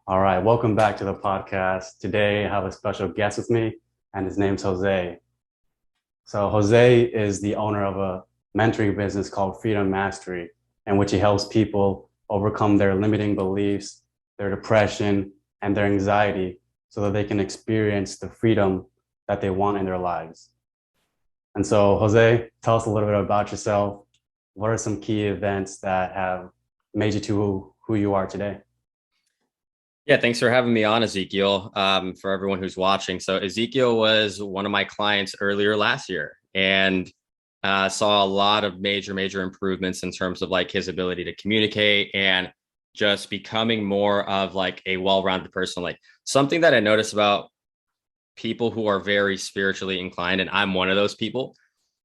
All right, welcome back to the podcast. Today I have a special guest with me, and his name's Jose. So, Jose is the owner of a mentoring business called Freedom Mastery, in which he helps people overcome their limiting beliefs, their depression, and their anxiety so that they can experience the freedom that they want in their lives. And so, Jose, tell us a little bit about yourself. What are some key events that have made you to who you are today? Yeah, thanks for having me on, Ezekiel. For everyone who's watching, so Ezekiel was one of my clients earlier last year, and saw a lot of major improvements in terms of like his ability to communicate and just becoming more of like a well-rounded person. Like something that I notice about people who are very spiritually inclined, and I'm one of those people,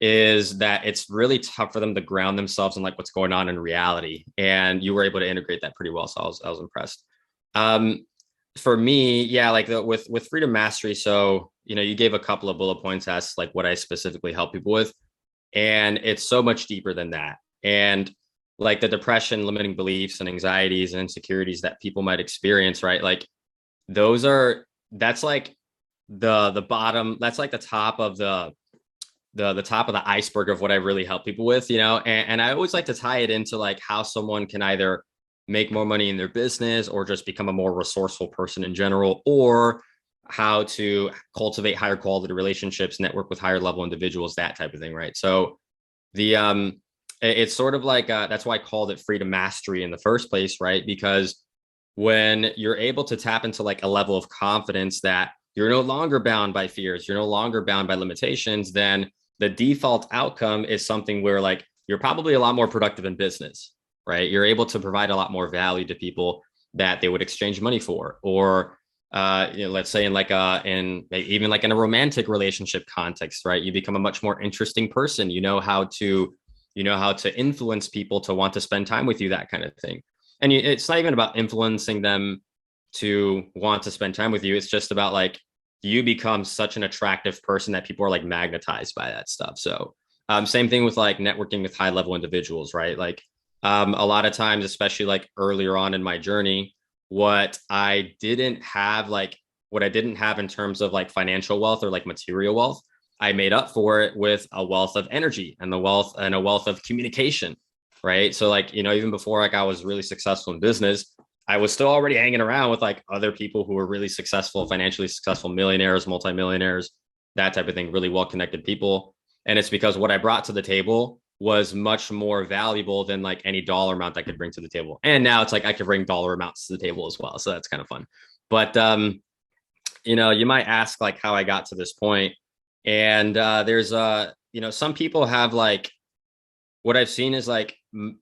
is that it's really tough for them to ground themselves in like what's going on in reality. And you were able to integrate that pretty well, so I was impressed. Um, for me, yeah, like with Freedom Mastery. So you gave a couple of bullet points as like what I specifically help people with, and it's so much deeper than that. And like the depression, limiting beliefs, and anxieties and insecurities that people might experience, right? Like those are that's like the bottom. That's like the top of the top of the iceberg of what I really help people with, and I always like to tie it into like how someone can either make more money in their business or just become a more resourceful person in general, or how to cultivate higher quality relationships, network with higher level individuals, that type of thing, right? So the it's sort of like that's why I called it freedom mastery in the first place, right? Because when you're able to tap into like a level of confidence that you're no longer bound by fears, you're no longer bound by limitations, then the default outcome is something where like you're probably a lot more productive in business, right? You're able to provide a lot more value to people that they would exchange money for, or let's say in like in even like in a romantic relationship context, right? You become a much more interesting person. You know how to influence people to want to spend time with you, that kind of thing. And it's not even about influencing them to want to spend time with you. It's just about like you become such an attractive person that people are like magnetized by that stuff. So same thing with like networking with high level individuals, right? Like a lot of times, especially like earlier on in my journey, what I didn't have, like what I didn't have in terms of like financial wealth or like material wealth, I made up for it with a wealth of energy and a wealth of communication, right? So like, even before like I was really successful in business, I was still already hanging around with like other people who were really successful, financially successful, millionaires, multimillionaires, that type of thing, really well connected people. And it's because what I brought to the table was much more valuable than like any dollar amount I could bring to the table. And now it's like I could bring dollar amounts to the table as well. So that's kind of fun. But you might ask like how I got to this point. And there's some people have like what I've seen is like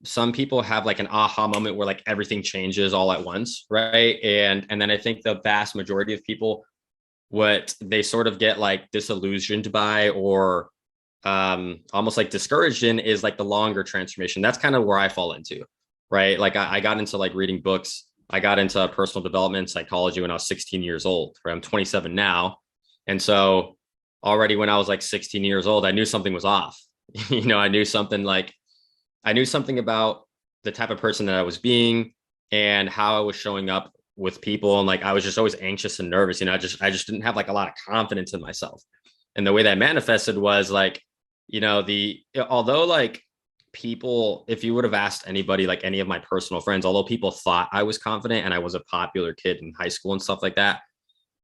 some people have like an aha moment where like everything changes all at once, right? And then I think the vast majority of people, what they sort of get like disillusioned by or almost like discouraged in is like the longer transformation. That's kind of where I fall into, right? Like I got into like reading books. I got into personal development psychology when I was 16 years old, right? I'm 27 now. And so already when I was like 16 years old, I knew something was off. I knew something about the type of person that I was being and how I was showing up with people. And like I was just always anxious and nervous. I just didn't have like a lot of confidence in myself. And the way that manifested was like, the although like people, if you would have asked anybody, like any of my personal friends, although people thought I was confident and I was a popular kid in high school and stuff like that,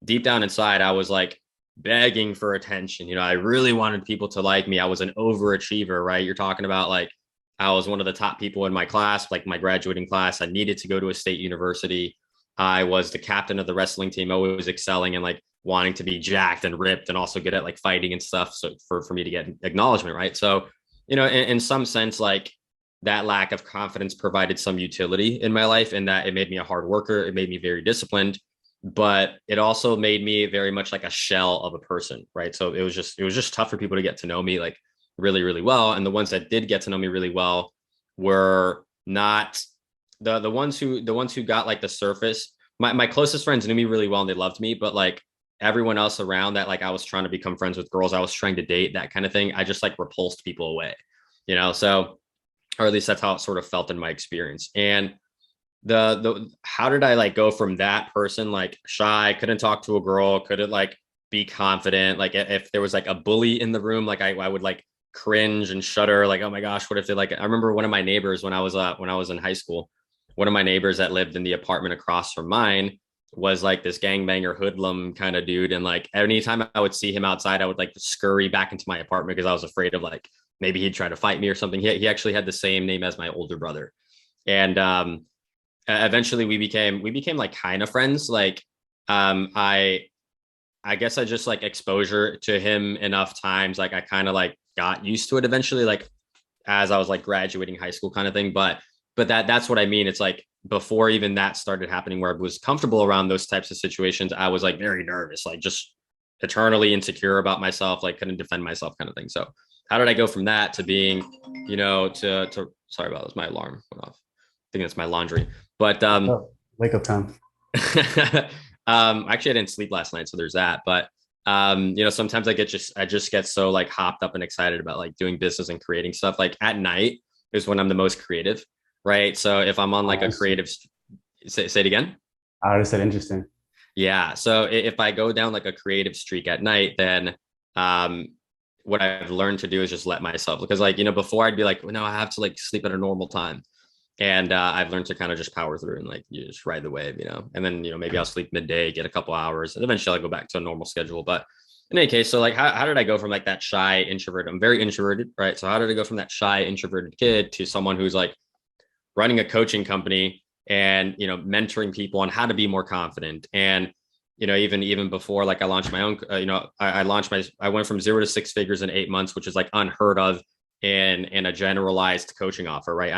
deep down inside, I was like begging for attention. I really wanted people to like me. I was an overachiever, right? You're talking about like I was one of the top people in my class, like my graduating class. I needed to go to a state university. I was the captain of the wrestling team, always excelling and like wanting to be jacked and ripped and also good at like fighting and stuff. So for me to get acknowledgement, right? So, in some sense, like that lack of confidence provided some utility in my life in that it made me a hard worker. It made me very disciplined, but it also made me very much like a shell of a person, right? So it was just tough for people to get to know me like really well, and the ones that did get to know me really well were not the ones who got like the surface. My closest friends knew me really well and they loved me, but like everyone else around that, like I was trying to become friends with girls, I was trying to date, that kind of thing, I just like repulsed people away, so or at least that's how it sort of felt in my experience. And the how did I like go from that person like shy, couldn't talk to a girl, couldn't like be confident, like if there was like a bully in the room, like I would like cringe and shudder, like, oh my gosh, what if they like, I remember one of my neighbors when I was in high school, one of my neighbors that lived in the apartment across from mine was like this gangbanger hoodlum kind of dude. And like anytime I would see him outside, I would like scurry back into my apartment because I was afraid of like maybe he'd try to fight me or something. He actually had the same name as my older brother. And eventually we became like kind of friends. Like I guess I just like exposure to him enough times. Like I kind of like got used to it eventually, like as I was like graduating high school kind of thing. But that's what I mean. It's like before even that started happening where I was comfortable around those types of situations, I was like very nervous, like just eternally insecure about myself, like couldn't defend myself kind of thing. So how did I go from that to being, to sorry about this, my alarm went off. I think that's my laundry. But Oh, wake up time. actually I didn't sleep last night, so there's that. But sometimes I just get so like hopped up and excited about like doing business and creating stuff. Like at night is when I'm the most creative, right? So if I'm on like a creative, say it again. I already said interesting. Yeah. So if I go down like a creative streak at night, then um, what I've learned to do is just let myself, because like, before I'd be like, well, no, I have to like sleep at a normal time. And I've learned to kind of just power through and like you just ride the wave, and then, maybe I'll sleep midday, get a couple hours, and eventually I'll go back to a normal schedule. But in any case, so like, how did I go from like that shy introvert? I'm very introverted, right? So how did I go from that shy introverted kid to someone who's like running a coaching company and mentoring people on how to be more confident? And even before like I launched my own, I went from 0 to 6 figures in 8 months, which is like unheard of in a generalized coaching offer, right?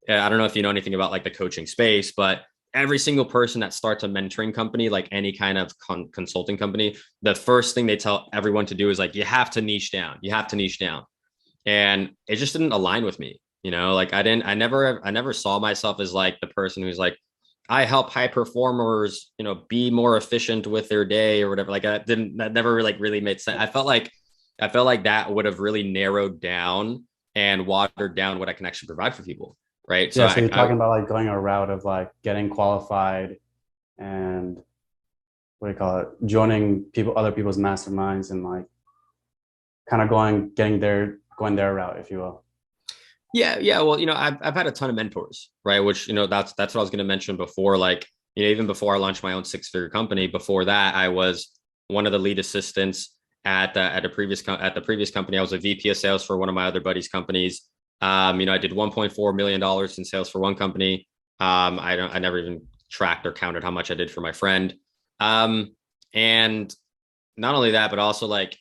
I don't know if you know anything about like the coaching space, but every single person that starts a mentoring company, like any kind of consulting company, the first thing they tell everyone to do is like, you have to niche down. You have to niche down. And it just didn't align with me. Like I never saw myself as like the person who's like, I help high performers, be more efficient with their day or whatever. Like that never like really made sense. I felt like that would have really narrowed down and watered down what I can actually provide for people. Right. So Yeah, so you're talking about like going a route of like getting qualified and what do you call it? Joining other people's masterminds and like kind of going their route, if you will. yeah, yeah. Well, I've had a ton of mentors, right? Which, that's what I was going to mention before. Like, even before I launched my own 6-figure company, before that, I was one of the lead assistants at the previous company. I was a VP of sales for one of my other buddies' companies. I did $1.4 million in sales for one company. I never even tracked or counted how much I did for my friend. And not only that, but also like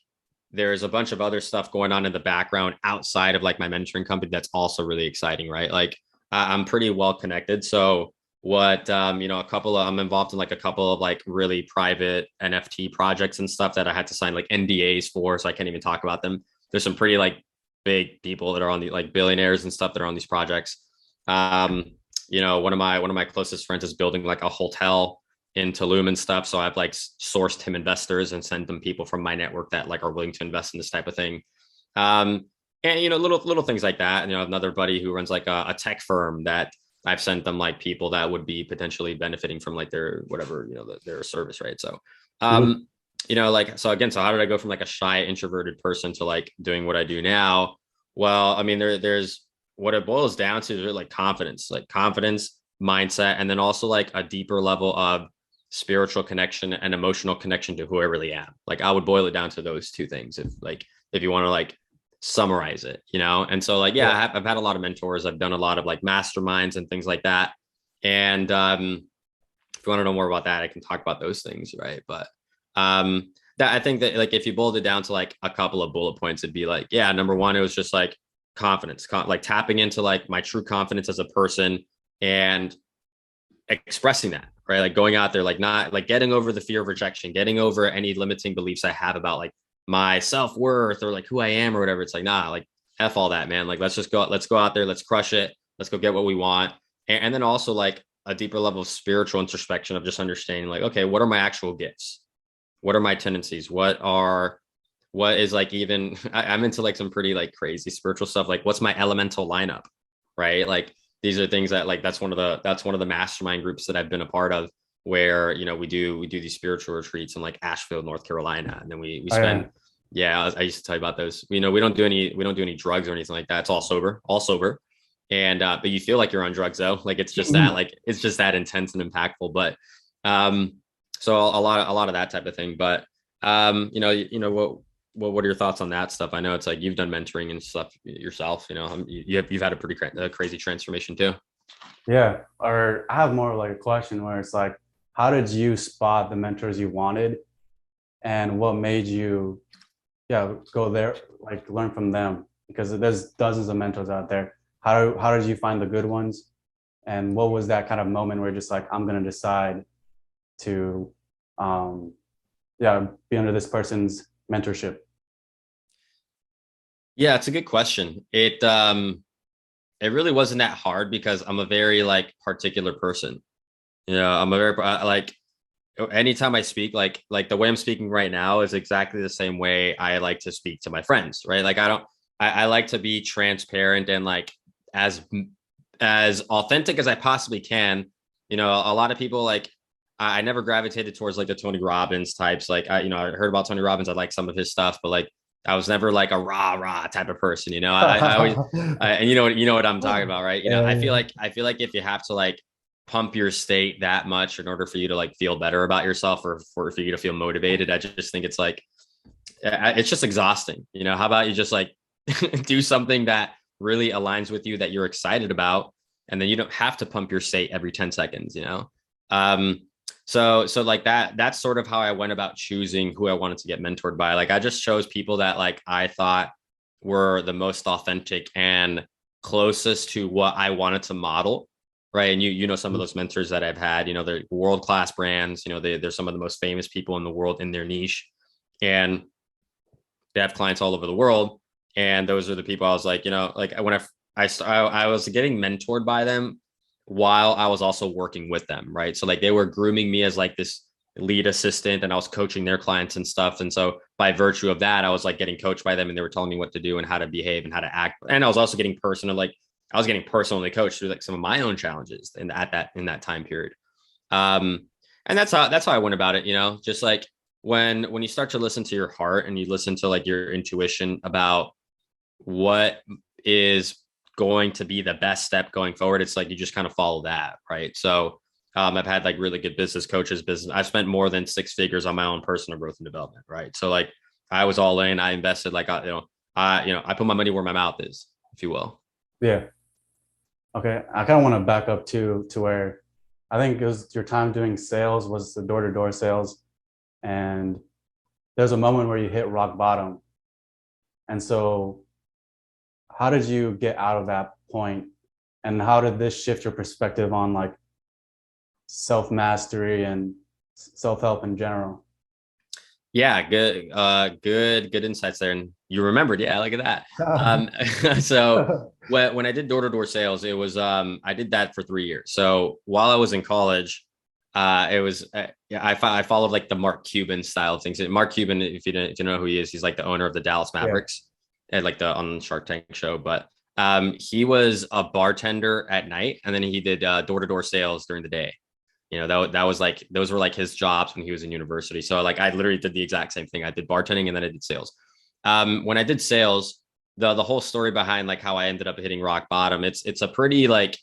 there's a bunch of other stuff going on in the background outside of like my mentoring company that's also really exciting, right? Like I'm pretty well connected. So I'm involved in like a couple of like really private NFT projects and stuff that I had to sign like NDAs for, so I can't even talk about them. There's some pretty like big people that are on the like billionaires and stuff that are on these projects. One of my closest friends is building like a hotel in Tulum and stuff. So I've like sourced him investors and sent them people from my network that like are willing to invest in this type of thing. And little things like that. And another buddy who runs like a tech firm that I've sent them like people that would be potentially benefiting from like their whatever, their service, right? So Mhm. so how did I go from like a shy introverted person to like doing what I do now? Well, I mean, there's what it boils down to is really like confidence, mindset, and then also like a deeper level of spiritual connection and emotional connection to who I really am. Like I would boil it down to those two things if you want to like summarize it, And so like, yeah, Yeah. I've had a lot of mentors. I've done a lot of like masterminds and things like that. And if you want to know more about that, I can talk about those things, right? But that I think that like if you boiled it down to like a couple of bullet points, it'd be like, yeah, number one, it was just like confidence, like tapping into like my true confidence as a person and expressing that, right? Like going out there, like not like getting over the fear of rejection, getting over any limiting beliefs I have about like my self-worth or like who I am or whatever. It's like, nah, like F all that, man. Like let's go out there, let's crush it, let's go get what we want. And then also like a deeper level of spiritual introspection of just understanding like, okay, what are my actual gifts? What are my tendencies? What is like even I'm into like some pretty like crazy spiritual stuff. Like what's my elemental lineup? Right. Like these are things that like, that's one of the mastermind groups that I've been a part of, where, we do these spiritual retreats in like Asheville, North Carolina. And then we Oh yeah. spend, yeah, I used to tell you about those. We don't do any drugs or anything like that. It's all sober. And, but you feel like you're on drugs though. Like it's just that intense and impactful. But, so a lot of that type of thing. But, what are your thoughts on that stuff? I know it's like you've done mentoring and stuff yourself. You've had a pretty crazy transformation too. Yeah. Or I have more like a question where it's like, how did you spot the mentors you wanted and what made you, yeah, go there, like learn from them? Because there's dozens of mentors out there. How did you find the good ones? And what was that kind of moment where you're just like, I'm going to decide to, um, yeah, be under this person's mentorship? Yeah, it's a good question. It really wasn't that hard because I'm a very like particular person. I'm a very like anytime I speak, like the way I'm speaking right now is exactly the same way I like to speak to my friends, right? Like I like to be transparent and like as as authentic as I possibly can. A lot of people like I never gravitated towards like the Tony Robbins types. Like I heard about Tony Robbins. I like some of his stuff, but like I was never like a rah rah type of person. I always and you know what I'm talking about, right? I feel like if you have to like pump your state that much in order for you to like feel better about yourself or for you to feel motivated, I just think it's like it's just exhausting. How about you just like do something that really aligns with you that you're excited about, and then you don't have to pump your state every 10 seconds. um so like that's sort of how I went about choosing who I wanted to get mentored by. Like I just chose people that like I thought were the most authentic and closest to what I wanted to model, right? And you know some of those mentors that I've had, they're world class brands. They're some of the most famous people in the world in their niche, and they have clients all over the world. And those are the people I was like, like when I was getting mentored by them while I was also working with them, right? So like they were grooming me as like this lead assistant, and I was coaching their clients and stuff. And so by virtue of that, I was like getting coached by them, and they were telling me what to do and how to behave and how to act. And I was also getting personally coached through like some of my own challenges in that time period. Um, and that's how I went about it. Just like when you start to listen to your heart and you listen to like your intuition about what is going to be the best step going forward, it's like you just kind of follow that, right? So I've had like really good business coaches. I've spent more than six figures on my own personal growth and development, right? So like I was all in. I invested like I put my money where my mouth is, if you will. Yeah. Okay. I kind of want to back up to where I think it was your time doing sales was the door-to-door sales. And there's a moment where you hit rock bottom. And so how did you get out of that point? And how did this shift your perspective on like self-mastery and self-help in general? Yeah, good insights there. And you remembered, yeah, look at that. So when I did door-to-door sales, it was I did that for 3 years. So while I was in college, it was yeah, I followed like the Mark Cuban style of things. Mark Cuban, if you know who he is, he's like the owner of the Dallas Yeah. Mavericks, and like the on Shark Tank show. But he was a bartender at night, and then he did door-to-door sales during the day. That was like those were like his jobs when he was in university. So like I literally did the exact same thing. I did bartending and then I did sales. When I did sales, the whole story behind like how I ended up hitting rock bottom, it's a pretty like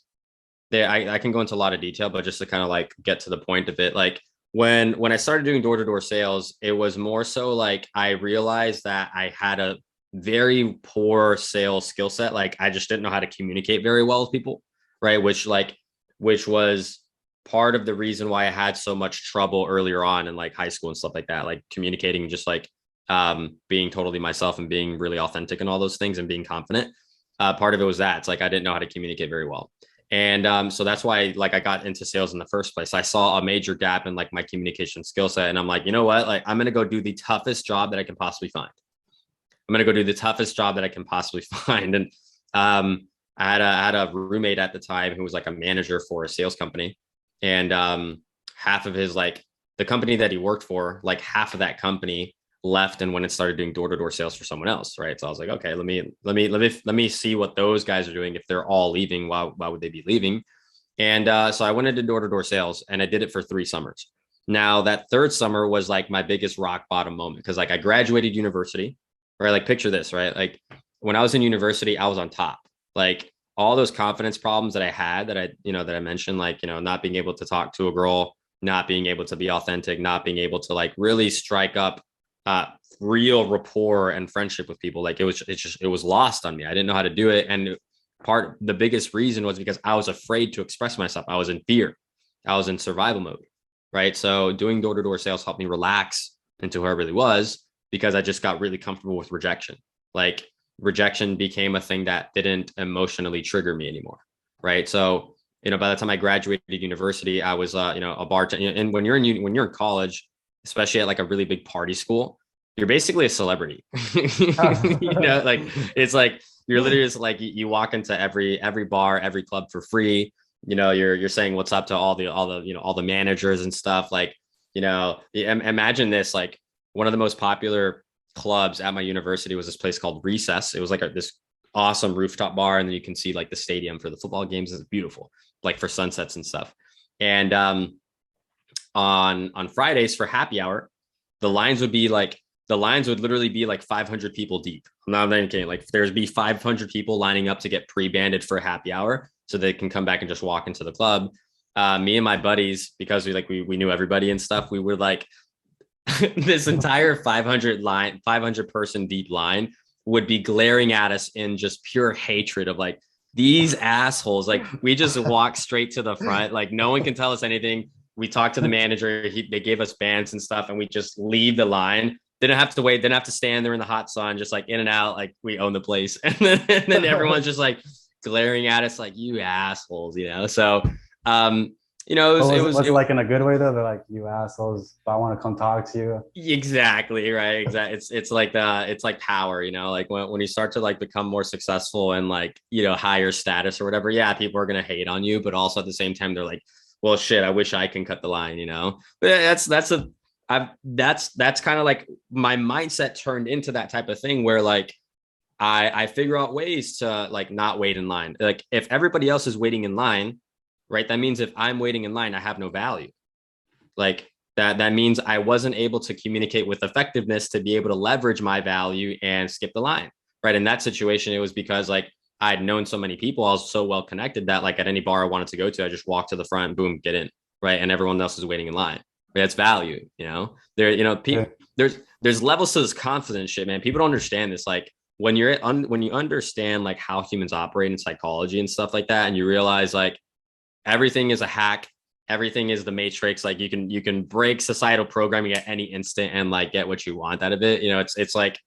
there I can go into a lot of detail, but just to kind of like get to the point of it, like when I started doing door-to-door sales, it was more so like I realized that I had a very poor sales skill set. Like I just didn't know how to communicate very well with people, right? Which was part of the reason why I had so much trouble earlier on in like high school and stuff like that, like communicating, just like being totally myself and being really authentic and all those things and being confident. Part of it was that it's like I didn't know how to communicate very well. And so that's why like I got into sales in the first place. I saw a major gap in like my communication skill set. And I'm like, you know what? Like I'm going to go do the toughest job that I can possibly find. I'm going to go do the toughest job that I can possibly find. And I had a roommate at the time who was like a manager for a sales company. And half of his like the company that he worked for, like half of that company left and went and started doing door-to-door sales for someone else, right? So I was like, okay, let me see what those guys are doing. If they're all leaving, why would they be leaving? And so I went into door-to-door sales, and I did it for 3 summers. Now that third summer was like my biggest rock bottom moment, because like I graduated university, right? Like picture this, right? Like when I was in university, I was on top. Like all those confidence problems that I had, that I mentioned, like, not being able to talk to a girl, not being able to be authentic, not being able to like really strike up uh, real rapport and friendship with people. Like it was lost on me. I didn't know how to do it. And the biggest reason was because I was afraid to express myself. I was in fear. I was in survival mode. Right. So doing door-to-door sales helped me relax into who I really was, because I just got really comfortable with rejection. Like rejection became a thing that didn't emotionally trigger me anymore. Right. So, by the time I graduated university, I was, a bartender. And when you're in college, especially at like a really big party school, you're basically a celebrity. Like it's like you're literally just like you walk into every bar, every club for free. You're saying what's up to all the managers and stuff. Like, imagine this, like one of the most popular clubs at my university was this place called Recess. It was like this awesome rooftop bar, and then you can see like the stadium for the football games. It's beautiful, like for sunsets and stuff. And on Fridays for happy hour, the lines would literally be like 500 people deep. I'm not even kidding. Like there'd be 500 people lining up to get pre-banded for happy hour, so they can come back and just walk into the club. Me and my buddies, because we knew everybody and stuff, we were like this entire 500 person deep line would be glaring at us in just pure hatred of like, these assholes. Like we just walk straight to the front. Like no one can tell us anything. We talked to the manager. They gave us bands and stuff, and we just leave the line. Didn't have to wait. Didn't have to stand there in the hot sun, just like in and out. Like we own the place. And then everyone's just like glaring at us like, you assholes, So, Was it like in a good way though? They're like, you assholes, but I want to come talk to you. Exactly, right. Exactly. It's like power, like when you start to like become more successful and like, higher status or whatever. Yeah, people are gonna hate on you, but also at the same time, they're like, well, shit, I wish I can cut the line. But that's kind of like my mindset turned into that type of thing where like I figure out ways to like not wait in line. Like if everybody else is waiting in line, right? That means if I'm waiting in line, I have no value. Like that means I wasn't able to communicate with effectiveness to be able to leverage my value and skip the line. Right. In that situation, it was because like I'd known so many people, I was so well connected that like at any bar I wanted to go to, I just walk to the front, boom, get in. Right. And everyone else is waiting in line. That's value, people, there's levels to this confidence shit, man. People don't understand this. Like when you understand like how humans operate in psychology and stuff like that, and you realize like everything is a hack, everything is the matrix. Like you can break societal programming at any instant and like get what you want out of it. It's like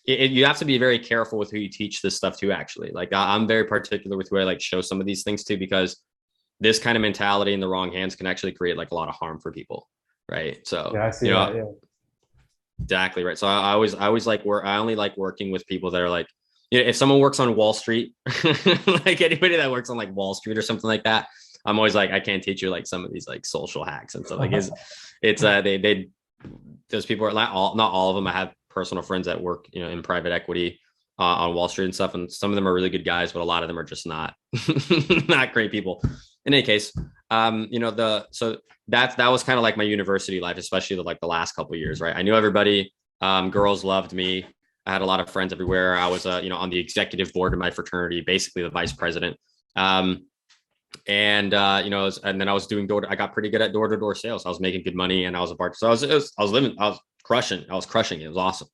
you have to be very careful with who you teach this stuff to. Actually, like I'm very particular with who I like show some of these things to, because this kind of mentality in the wrong hands can actually create like a lot of harm for people. Right. So Yeah, I see that. Yeah. exactly right. So I always like I only like working with people that are like, if someone works on Wall Street, like anybody that works on like Wall Street or something like that, I'm always like, I can't teach you like some of these like social hacks and stuff. Like they those people are not all of them. I have personal friends that work, in private equity on Wall Street and stuff, and some of them are really good guys, but a lot of them are just not not great people. In any case, so that was kind of like my university life, especially the last couple of years, right? I knew everybody. Girls loved me. I had a lot of friends everywhere. I was, on the executive board of my fraternity, basically the vice president. And then I was doing I got pretty good at door-to-door sales. I was making good money, and I was a bartender. So I was crushing it. It was awesome,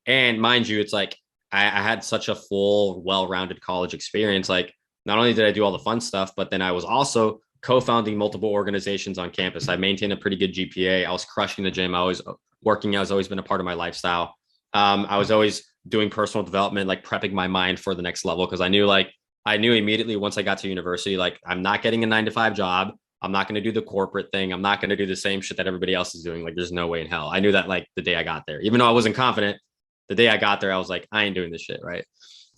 and mind you, it's like, I had such a full, well-rounded college experience. Like not only did I do all the fun stuff, but then I was also co-founding multiple organizations on campus. I maintained a pretty good GPA. I was crushing the gym. I was working. I was always been a part of my lifestyle. I was always doing personal development, like prepping my mind for the next level. Cause I knew immediately once I got to university, like I'm not getting a 9-to-5 job. I'm not going to do the corporate thing. I'm not going to do the same shit that everybody else is doing. Like there's no way in hell. I knew that like the day I got there, even though I wasn't confident, the day I got there, I was like, I ain't doing this shit. Right.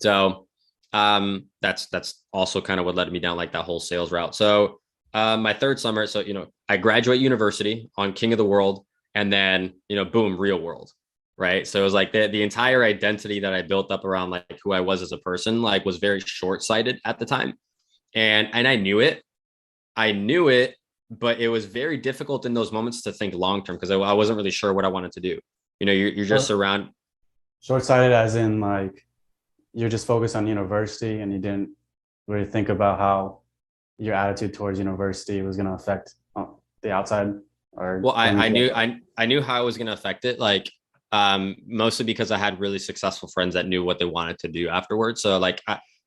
So that's also kind of what led me down like that whole sales route. So my third summer, so I graduate university on King of the World, and then, boom, real world. Right. So it was like the entire identity that I built up around like who I was as a person, like was very short sighted at the time. And I knew it. I knew it, but it was very difficult in those moments to think long term because I wasn't really sure what I wanted to do. You're just Short, around. short-sighted as in like you're just focused on university and you didn't really think about how your attitude towards university was going to affect the outside or Well, I, going I into knew it. I knew how I was going to affect it. Like, mostly because I had really successful friends that knew what they wanted to do afterwards. So like,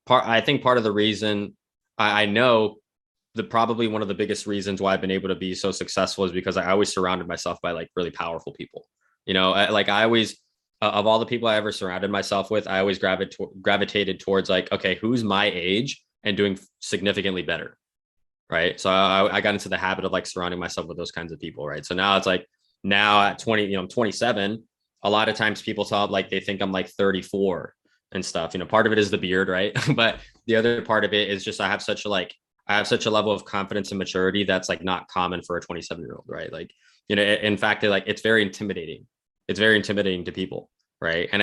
I think part of the reason I know the probably one of the biggest reasons why I've been able to be so successful is because I always surrounded myself by like really powerful people. Like I always, of all the people I ever surrounded myself with, I always gravitated towards like, okay, who's my age and doing significantly better. Right. So I got into the habit of like surrounding myself with those kinds of people. Right. So now it's like now at 20, I'm 27. A lot of times people talk like they think I'm like 34 and stuff. Part of it is the beard, right? But the other part of it is just I have such a level of confidence and maturity that's like not common for a 27-year-old, right? Like, in fact, it's very intimidating. It's very intimidating to people, right? And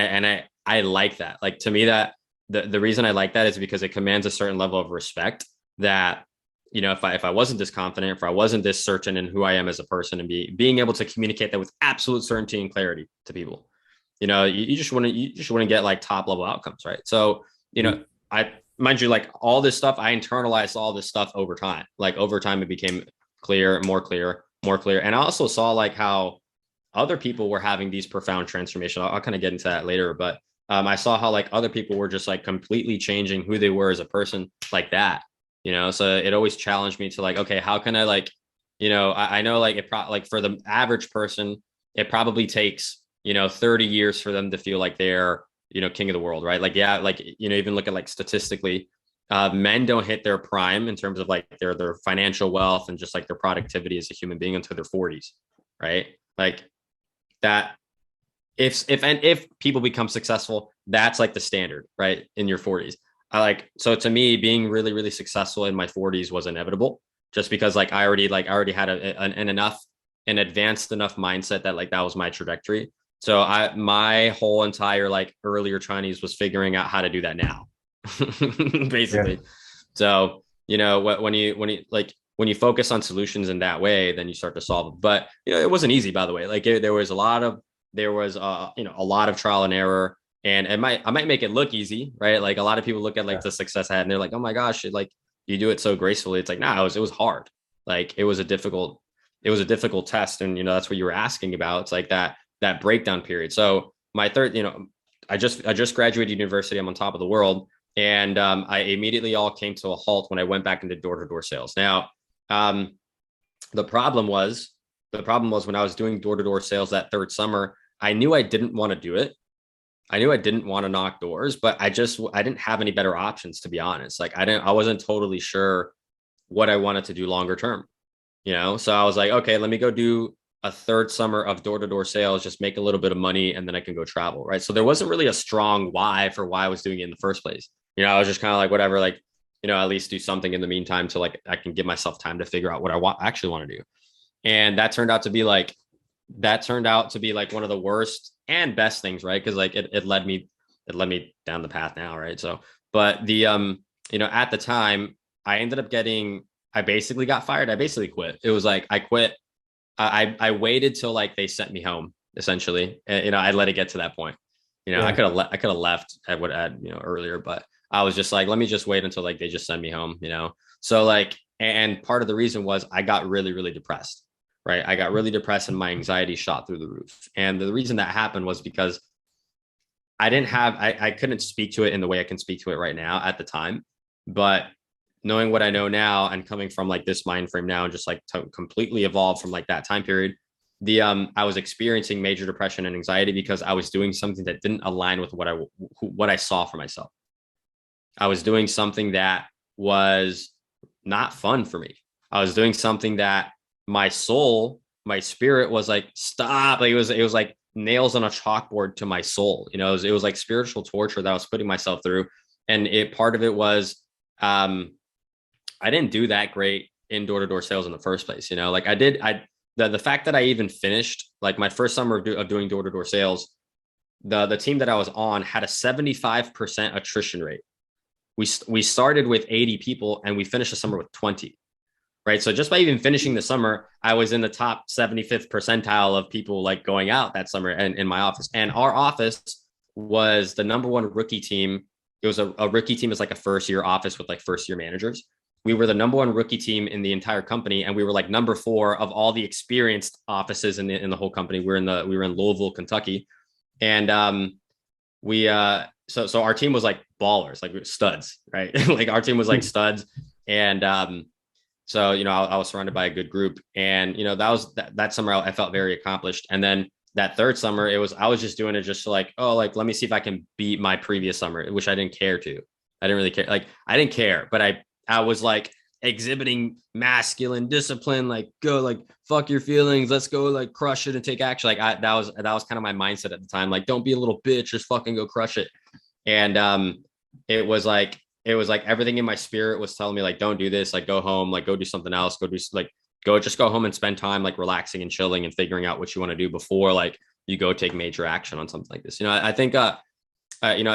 I like that. Like to me, that the reason I like that is because it commands a certain level of respect that if I wasn't this confident, if I wasn't this certain in who I am as a person, and being able to communicate that with absolute certainty and clarity to people, you just wouldn't get like top level outcomes, right? So, Mhm. I mind you, like all this stuff, I internalized all this stuff over time. Like over time, it became clear, more clear, more clear. And I also saw like how other people were having these profound transformations. I'll kind of get into that later, but I saw how like other people were just like completely changing who they were as a person like that. So it always challenged me to like, okay, how can I like, I know like like for the average person, it probably takes 30 years for them to feel like they're king of the world, right? Like, yeah, like even look at like statistically, men don't hit their prime in terms of like their financial wealth and just like their productivity as a human being until their 40s, right? Like that, if people become successful, that's like the standard, right? In your 40s. So to me, being really, really successful in my 40s was inevitable, just because like I already had an advanced enough mindset that like that was my trajectory. So my whole entire like earlier Chinese was figuring out how to do that now, Yeah. basically. So when you focus on solutions in that way, then you start to solve them. But it wasn't easy, by the way. Like there was a lot of trial and error, and I might make it look easy, right? Like a lot of people look at like Yeah. the success I had and they're like, oh my gosh, like you do it so gracefully. It's like, nah, it was hard. Like it was a difficult test. And that's what you were asking about. It's like that breakdown period. So my third, I just graduated university. I'm on top of the world. And I immediately all came to a halt when I went back into door-to-door sales. Now, um, the problem was when I was doing door-to-door sales that third summer, I knew I didn't want to do it. I knew I didn't want to knock doors, but I didn't have any better options, to be honest. Like I wasn't totally sure what I wanted to do longer term, So I was like, okay, let me go do a third summer of door-to-door sales, just make a little bit of money, and then I can go travel, right? So there wasn't really a strong why for why I was doing it in the first place. I was just kind of like, whatever, like, at least do something in the meantime to like I can give myself time to figure out what actually want to do. And that turned out to be like one of the worst and best things, right? Because like it led me down the path now, right? So, but at the time, I basically got fired. I basically quit. It was like I quit. I waited till like they sent me home, essentially. And, I let it get to that point. I Yeah. could have left. I would add earlier, but I was just like, let me just wait until like they just send me home. So like, and part of the reason was I got really, really depressed, right? I got really depressed and my anxiety shot through the roof. And the reason that happened was because I couldn't speak to it in the way I can speak to it right now at the time. But knowing what I know now and coming from like this mind frame now and just like completely evolved from like that time period, I was experiencing major depression and anxiety because I was doing something that didn't align with what I saw for myself. I was doing something that was not fun for me. I was doing something that my soul, my spirit was like, stop. Like it was like nails on a chalkboard to my soul. It was like spiritual torture that I was putting myself through. And part of it was, I didn't do that great in door-to-door sales in the first place. Like the fact that I even finished like my first summer of doing door-to-door sales, the team that I was on had a 75% attrition rate. We started with 80 people and we finished the summer with 20. Right. So just by even finishing the summer, I was in the top 75th percentile of people like going out that summer and in my office. And our office was the number one rookie team. It was a rookie team is like a first year office with like first year managers. We were the number one rookie team in the entire company. And we were like number 4 of all the experienced offices in the whole company. We were in Louisville, Kentucky. And so our team was like ballers, like studs, right? Like our team was like studs. And so, I was surrounded by a good group, and, that summer I felt very accomplished. And then that third summer, I was just doing it just to like, oh, like, let me see if I can beat my previous summer, which I didn't care to. I didn't really care. Like, I didn't care, but I was like exhibiting masculine discipline, like go, like, fuck your feelings. Let's go, like, crush it and take action. Like that was kind of my mindset at the time. Like, don't be a little bitch, just fucking go crush it. And, it was like everything in my spirit was telling me, like, don't do this, like, go home, like, go do something else, just go home and spend time like relaxing and chilling and figuring out what you want to do before like you go take major action on something like this. I think I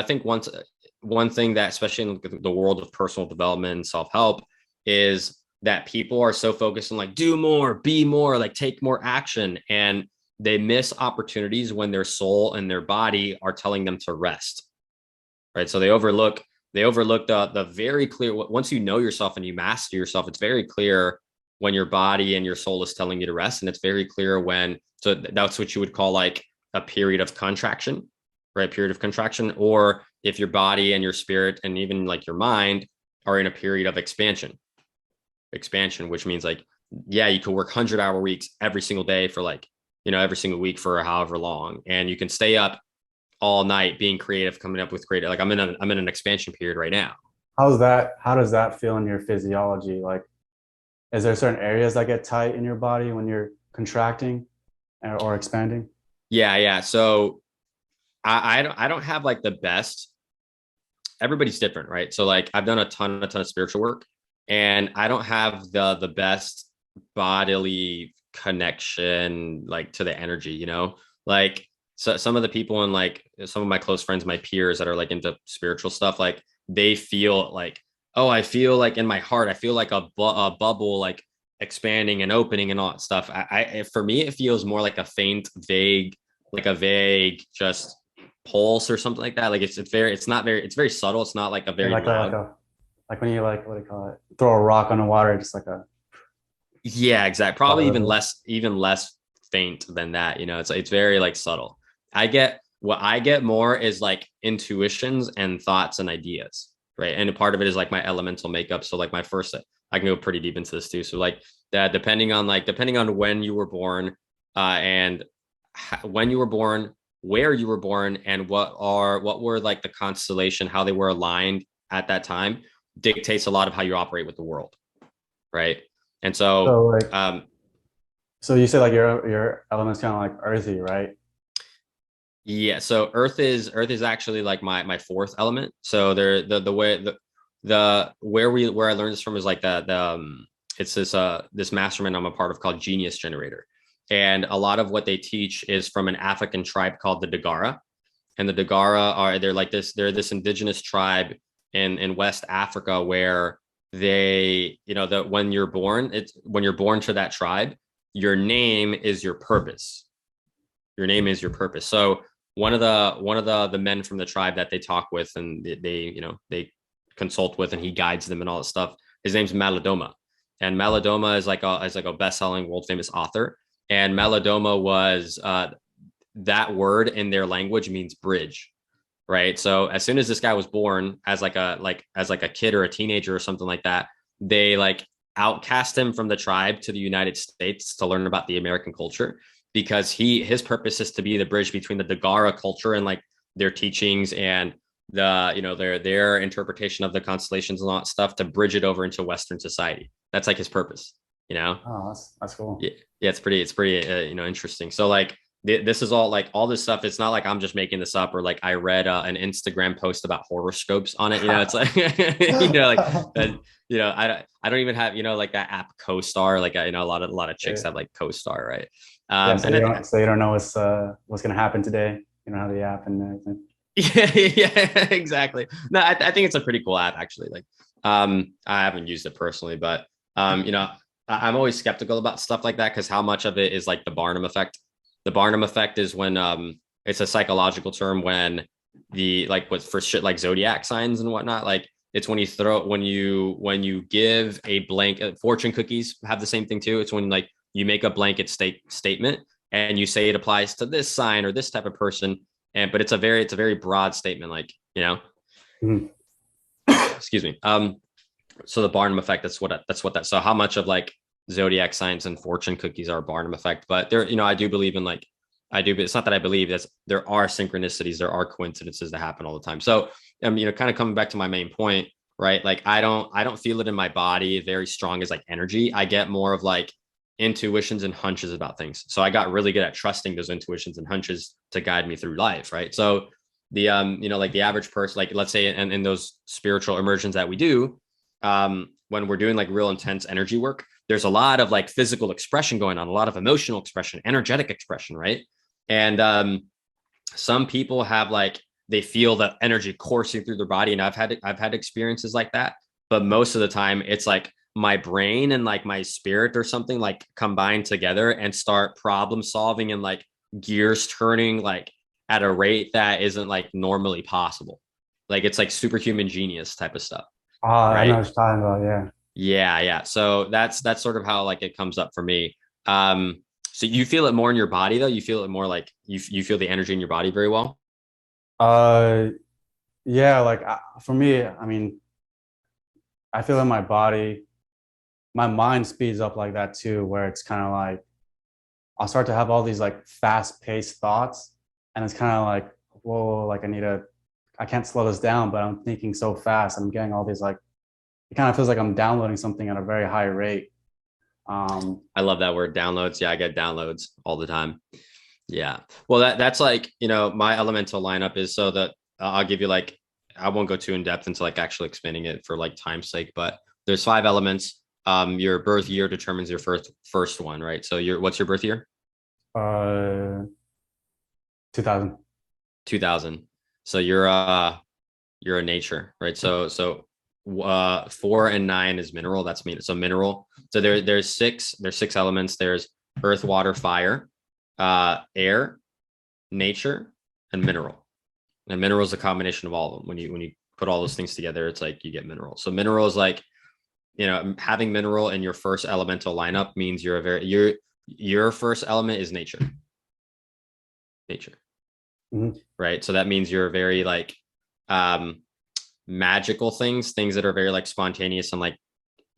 think one thing that, especially in the world of personal development and self-help, is that people are so focused on like do more, be more, like take more action, and they miss opportunities when their soul and their body are telling them to rest. Right. So they overlook the very clear, once you know yourself and you master yourself, it's very clear when your body and your soul is telling you to rest. And it's very clear so that's what you would call like a period of contraction, right? Period of contraction. Or if your body and your spirit and even like your mind are in a period of expansion, which means like, yeah, you could work 100-hour weeks every single day for like, every single week for however long. And you can stay up all night being creative, coming up with creative. Like I'm in an expansion period right now. How does that feel in your physiology? Like, is there certain areas that get tight in your body when you're contracting or expanding? Yeah. So I don't have like the best. Everybody's different, right? So like I've done a ton of spiritual work, and I don't have the best bodily connection like to the energy, like. So some of the people and like some of my close friends, my peers that are like into spiritual stuff, like they feel like, oh, I feel like in my heart, I feel like a bubble, like expanding and opening and all that stuff. For me, it feels more like a faint, vague, just pulse or something like that. Like it's very subtle. It's not like a very loud. Like when you like, what do you call it? Throw a rock on the water, just like a. Yeah, exactly. Probably even less faint than that. It's very like subtle. What I get more is like intuitions and thoughts and ideas, right? And a part of it is like my elemental makeup. So like I can go pretty deep into this too. So like that, depending on when you were born, and when you were born, where you were born, and what were like the constellation, how they were aligned at that time, dictates a lot of how you operate with the world, right? And so you said like your element's kind of like earthy, right? Yeah, so Earth is actually like my fourth element. So the way where I learned this from is like it's this mastermind I'm a part of called Genius Generator, and a lot of what they teach is from an African tribe called the Dagara, and the Dagara they're this indigenous tribe in West Africa where they when you're born to that tribe, your name is your purpose. Your name is your purpose. So one of the men from the tribe that they talk with and they consult with, and he guides them and all that stuff, his name's Malidoma. And Malidoma is like a best-selling world famous author. And Malidoma was that word in their language means bridge, right? So as soon as this guy was born as like a kid or a teenager or something like that, they like outcast him from the tribe to the United States to learn about the American culture, because his purpose is to be the bridge between the Dagara culture and like their teachings and their interpretation of the constellations and all that stuff, to bridge it over into Western society. That's like his purpose. Oh, that's cool. Yeah, it's pretty interesting. So like this is all like all this stuff. It's not like I'm just making this up or like I read an Instagram post about horoscopes on it. You know, it's like, I don't even have, like that app CoStar. Like, a lot of chicks Yeah. have like CoStar, right? Yeah, so And you don't know what's gonna happen today. You don't have the app and everything. yeah, yeah, exactly. No, I think it's a pretty cool app actually. Like, I haven't used it personally, but I'm always skeptical about stuff like that because how much of it is like the Barnum effect? The Barnum effect is when it's a psychological term when the like what for shit like zodiac signs and whatnot. Like it's when you throw when you give a blanket fortune cookies have the same thing too. It's when like you make a blanket statement and you say it applies to this sign or this type of person but it's a very broad statement, like, Mhm. excuse me. So the Barnum effect, so how much of like zodiac signs and fortune cookies are Barnum effect, but there, I do believe in like, but it's not that I believe that there are synchronicities, there are coincidences that happen all the time. So, kind of coming back to my main point, right? Like I don't feel it in my body very strong as like energy. I get more of like intuitions and hunches about things. So I got really good at trusting those intuitions and hunches to guide me through life, right? So the like the average person, like let's say in those spiritual immersions that we do, when we're doing like real intense energy work, there's a lot of like physical expression going on, a lot of emotional expression, energetic expression, right? And some people have like they feel the energy coursing through their body, and I've had experiences like that, but most of the time it's like my brain and like my spirit or something like combine together and start problem solving and like gears turning like at a rate that isn't like normally possible. Like it's like superhuman genius type of stuff, I know right? what you're talking about. Yeah. Yeah, yeah. So that's sort of how like it comes up for me. So you feel it more in your body though? You feel it more like you feel the energy in your body very well? Uh, yeah. Like for me, I mean, I feel in my body. My mind speeds up like that too, where it's kind of like I'll start to have all these like fast-paced thoughts, and it's kind of like, whoa, like I can't slow this down, but I'm thinking so fast. I'm getting all these like, it kind of feels like I'm downloading something at a very high rate. I love that word downloads. Yeah, I get downloads all the time. Yeah. Well, that's like, my elemental lineup is so that I'll give you like, I won't go too in depth into like actually explaining it for like time's sake, but there's 5 elements. Your birth year determines your first one, right? So what's your birth year? uh, 2000. 2000. So you're a nature, right? So 4 and 9 is mineral. That's me. So mineral. So there's six elements. There's earth, water, fire, air, nature, and mineral. And mineral is a combination of all of them. When you put all those things together, it's like you get mineral. So mineral is like, having mineral in your first elemental lineup means your first element is nature, Mhm. right? So that means you're very like um magical things that are very like spontaneous and like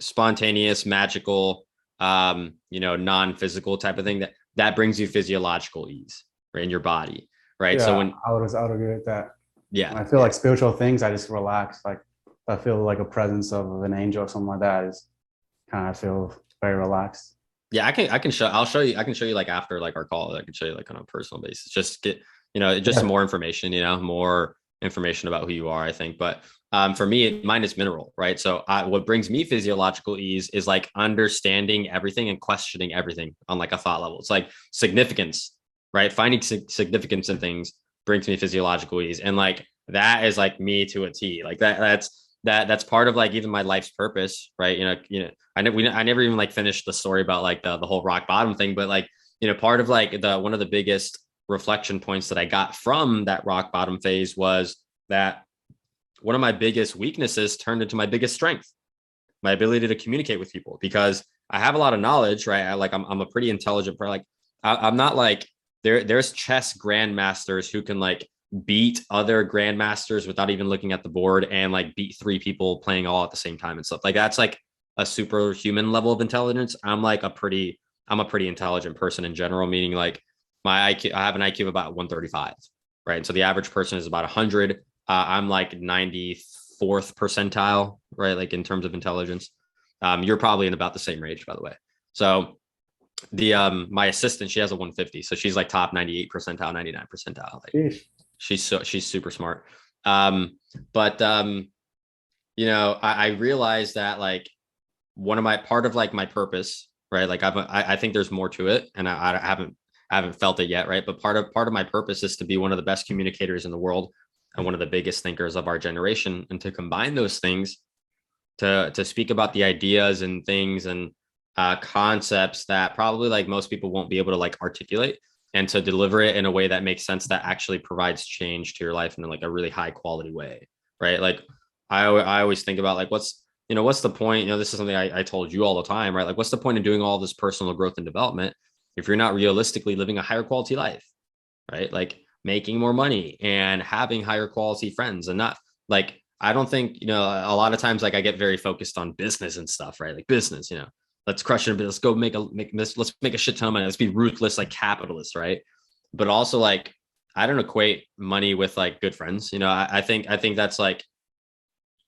spontaneous, magical, non-physical type of thing that brings you physiological ease, right, in your body, right? So Yeah, when I would agree with that. yeah, When I feel like spiritual things, I just relax. Like I feel like a presence of an angel or something like that is kind of feel very relaxed. yeah, I can show you like after like our call, I can show you like on a personal basis, just get, just some Yeah. more information, more information about who you are, I think. But for me, mine is mineral, right? So what brings me physiological ease is like understanding everything and questioning everything on like a thought level. It's like significance, right? Finding significance in things brings me physiological ease. And like that is like me to a T. Like that's part of like even my life's purpose, right? I never even like finished the story about like the whole rock bottom thing, but like, part of like one of the biggest reflection points that I got from that rock bottom phase was that one of my biggest weaknesses turned into my biggest strength, my ability to communicate with people, because I have a lot of knowledge, right? I'm a pretty intelligent person. Like I'm not like there's chess grandmasters who can like beat other grandmasters without even looking at the board and like beat 3 people playing all at the same time and stuff. Like that's like a superhuman level of intelligence. I'm a pretty intelligent person in general, meaning like my IQ, I have an IQ of about 135, right? And so the average person is about 100. I'm like 94th percentile, right? Like in terms of intelligence. You're probably in about the same range, by the way. So My assistant, she has a 150, so she's like top 98 percentile, 99 percentile. Like Sheesh. she's super smart. Um, but I realized that like one of my part of like my purpose, right? Like I think there's more to it, and I haven't felt it yet, right? But part of my purpose is to be one of the best communicators in the world and one of the biggest thinkers of our generation, and to combine those things to speak about the ideas and things and concepts that probably like most people won't be able to like articulate, and to deliver it in a way that makes sense, that actually provides change to your life in like a really high quality way, right? Like I always think about like what's the point? This is something I told you all the time, right? Like what's the point of doing all this personal growth and development if you're not realistically living a higher quality life, right? Like making more money and having higher quality friends, and not like, I don't think, a lot of times like I get very focused on business and stuff, right? Like business, let's crush it, let's go make this, let's make a shit ton of money, let's be ruthless like capitalists, right? But also like I don't equate money with like good friends. I think that's like,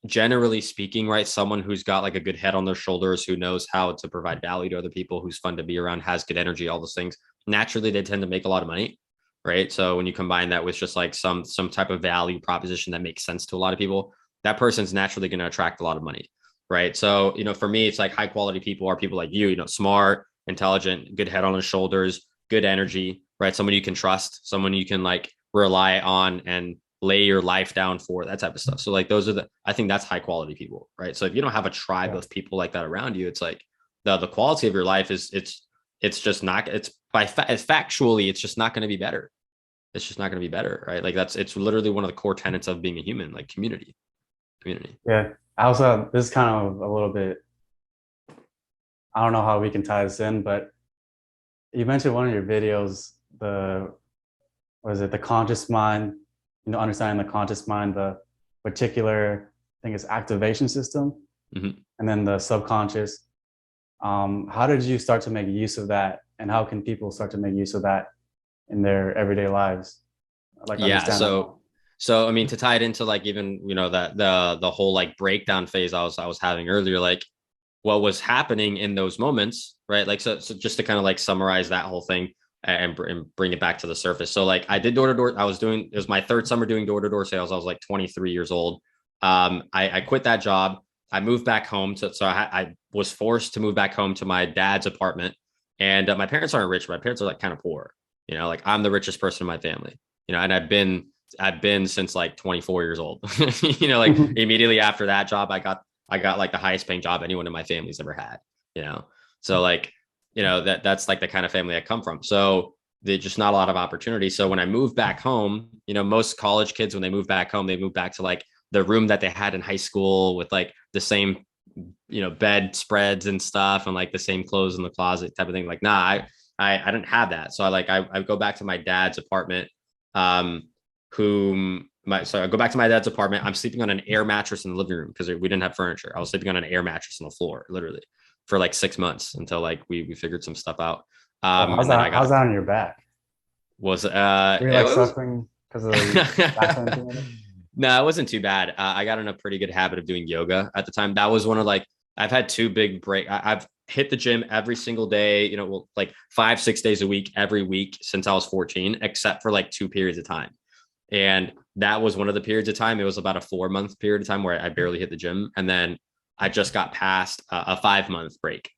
generally speaking, right, someone who's got like a good head on their shoulders, who knows how to provide value to other people, who's fun to be around, has good energy, all those things, naturally they tend to make a lot of money, right? So when you combine that with just like some type of value proposition that makes sense to a lot of people, that person's naturally going to attract a lot of money, right? So for me, it's like high quality people are people like you, smart, intelligent, good head on their shoulders, good energy, right? Someone you can trust, someone you can like rely on and lay your life down for, that type of stuff. So like I think that's high quality people, right? So if you don't have a tribe of people like that around you, it's like the quality of your life is it's just not, it's factually it's just not going to be better. It's just not going to be better, right? Like it's literally one of the core tenets of being a human, like community. Yeah. I also, this is kind of a little bit, I don't know how we can tie this in, but you mentioned one of your videos, the conscious mind, understanding the conscious mind, the reticular, I think it's activation system, Mm-hmm. and then the subconscious. How did you start to make use of that, and how can people start to make use of that in their everyday lives? Like Yeah. understand that more. So I mean, to tie it into like even that the whole like breakdown phase I was having earlier, like what was happening in those moments, right? Like so just to kind of like summarize that whole thing and bring it back to the surface. So like I did door to door. It was my third summer doing door to door sales. I was like 23 years old. I quit that job. I moved back home so I was forced to move back home to my dad's apartment. And my parents aren't rich. My parents are like kind of poor. Like I'm the richest person in my family. And I've been since like 24 years old. Like immediately after that job, I got like the highest paying job anyone in my family's ever had. You know, so like that's like the kind of family I come from. So there's just not a lot of opportunity. So when I moved back home, most college kids, when they move back home, they move back to like the room that they had in high school with like the same, bed spreads and stuff and like the same clothes in the closet type of thing. Like, nah, I didn't have that. So I go back to my dad's apartment, so I go back to my dad's apartment. I'm sleeping on an air mattress in the living room because we didn't have furniture. I was sleeping on an air mattress on the floor, literally, for like 6 months until like we figured some stuff out. Oh, And then I how's got that on your back? was Were you it like was suffering because of the back or anything like that? No, it wasn't too bad. I got in a pretty good habit of doing yoga at the time. That was one of like, I've had two big break. I've hit the gym every single day, like 5, 6 days a week, every week since I was 14, except for like 2 periods of time. And that was one of the periods of time. It was about a 4 month period of time where I barely hit the gym. And then I just got past a 5 month break.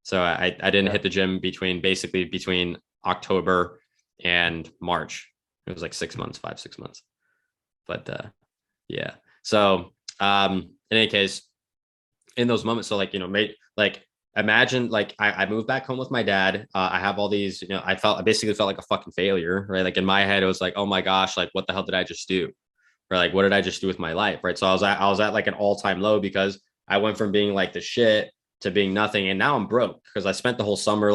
So I didn't Yeah. hit the gym between October and March. It was like 6 months, 5, 6 months. But yeah. So in any case, in those moments, so like, imagine like I moved back home with my dad. I have all these, I basically felt like a fucking failure, right? Like in my head, it was like, oh my gosh, like what the hell did I just do? Or like, what did I just do with my life? Right. So I was at like an all-time low because I went from being like the shit to being nothing. And now I'm broke because I spent the whole summer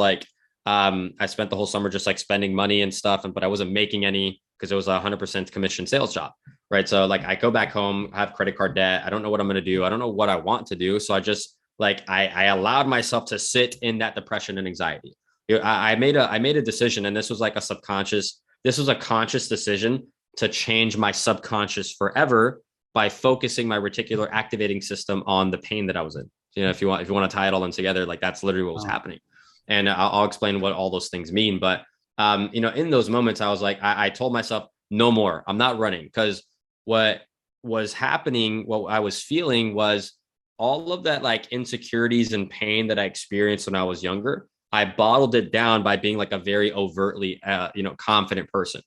just like spending money and stuff. But I wasn't making any because it was 100% commission sales job. Right. So like I go back home, have credit card debt. I don't know what I'm going to do. I don't know what I want to do. So I just like, I allowed myself to sit in that depression and anxiety. I made a decision, and this was a conscious decision to change my subconscious forever by focusing my reticular activating system on the pain that I was in. If you want to tie it all in together, like that's literally what was happening. And I'll explain what all those things mean. But, in those moments, I was like, I told myself, no more, I'm not running. Because what was happening, what I was feeling was all of that like insecurities and pain that I experienced when I was younger. I bottled it down by being like a very overtly, confident person.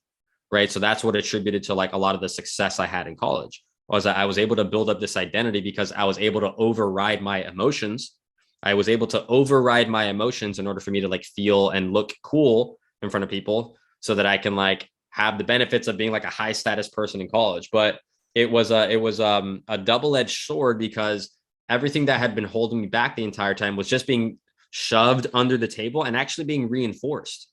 Right. So that's what attributed to like a lot of the success I had in college was that I was able to build up this identity because I was able to override my emotions. I was able to override my emotions in order for me to like feel and look cool in front of people so that I can like have the benefits of being like a high status person in college. But it was a double-edged sword because everything that had been holding me back the entire time was just being shoved under the table and actually being reinforced.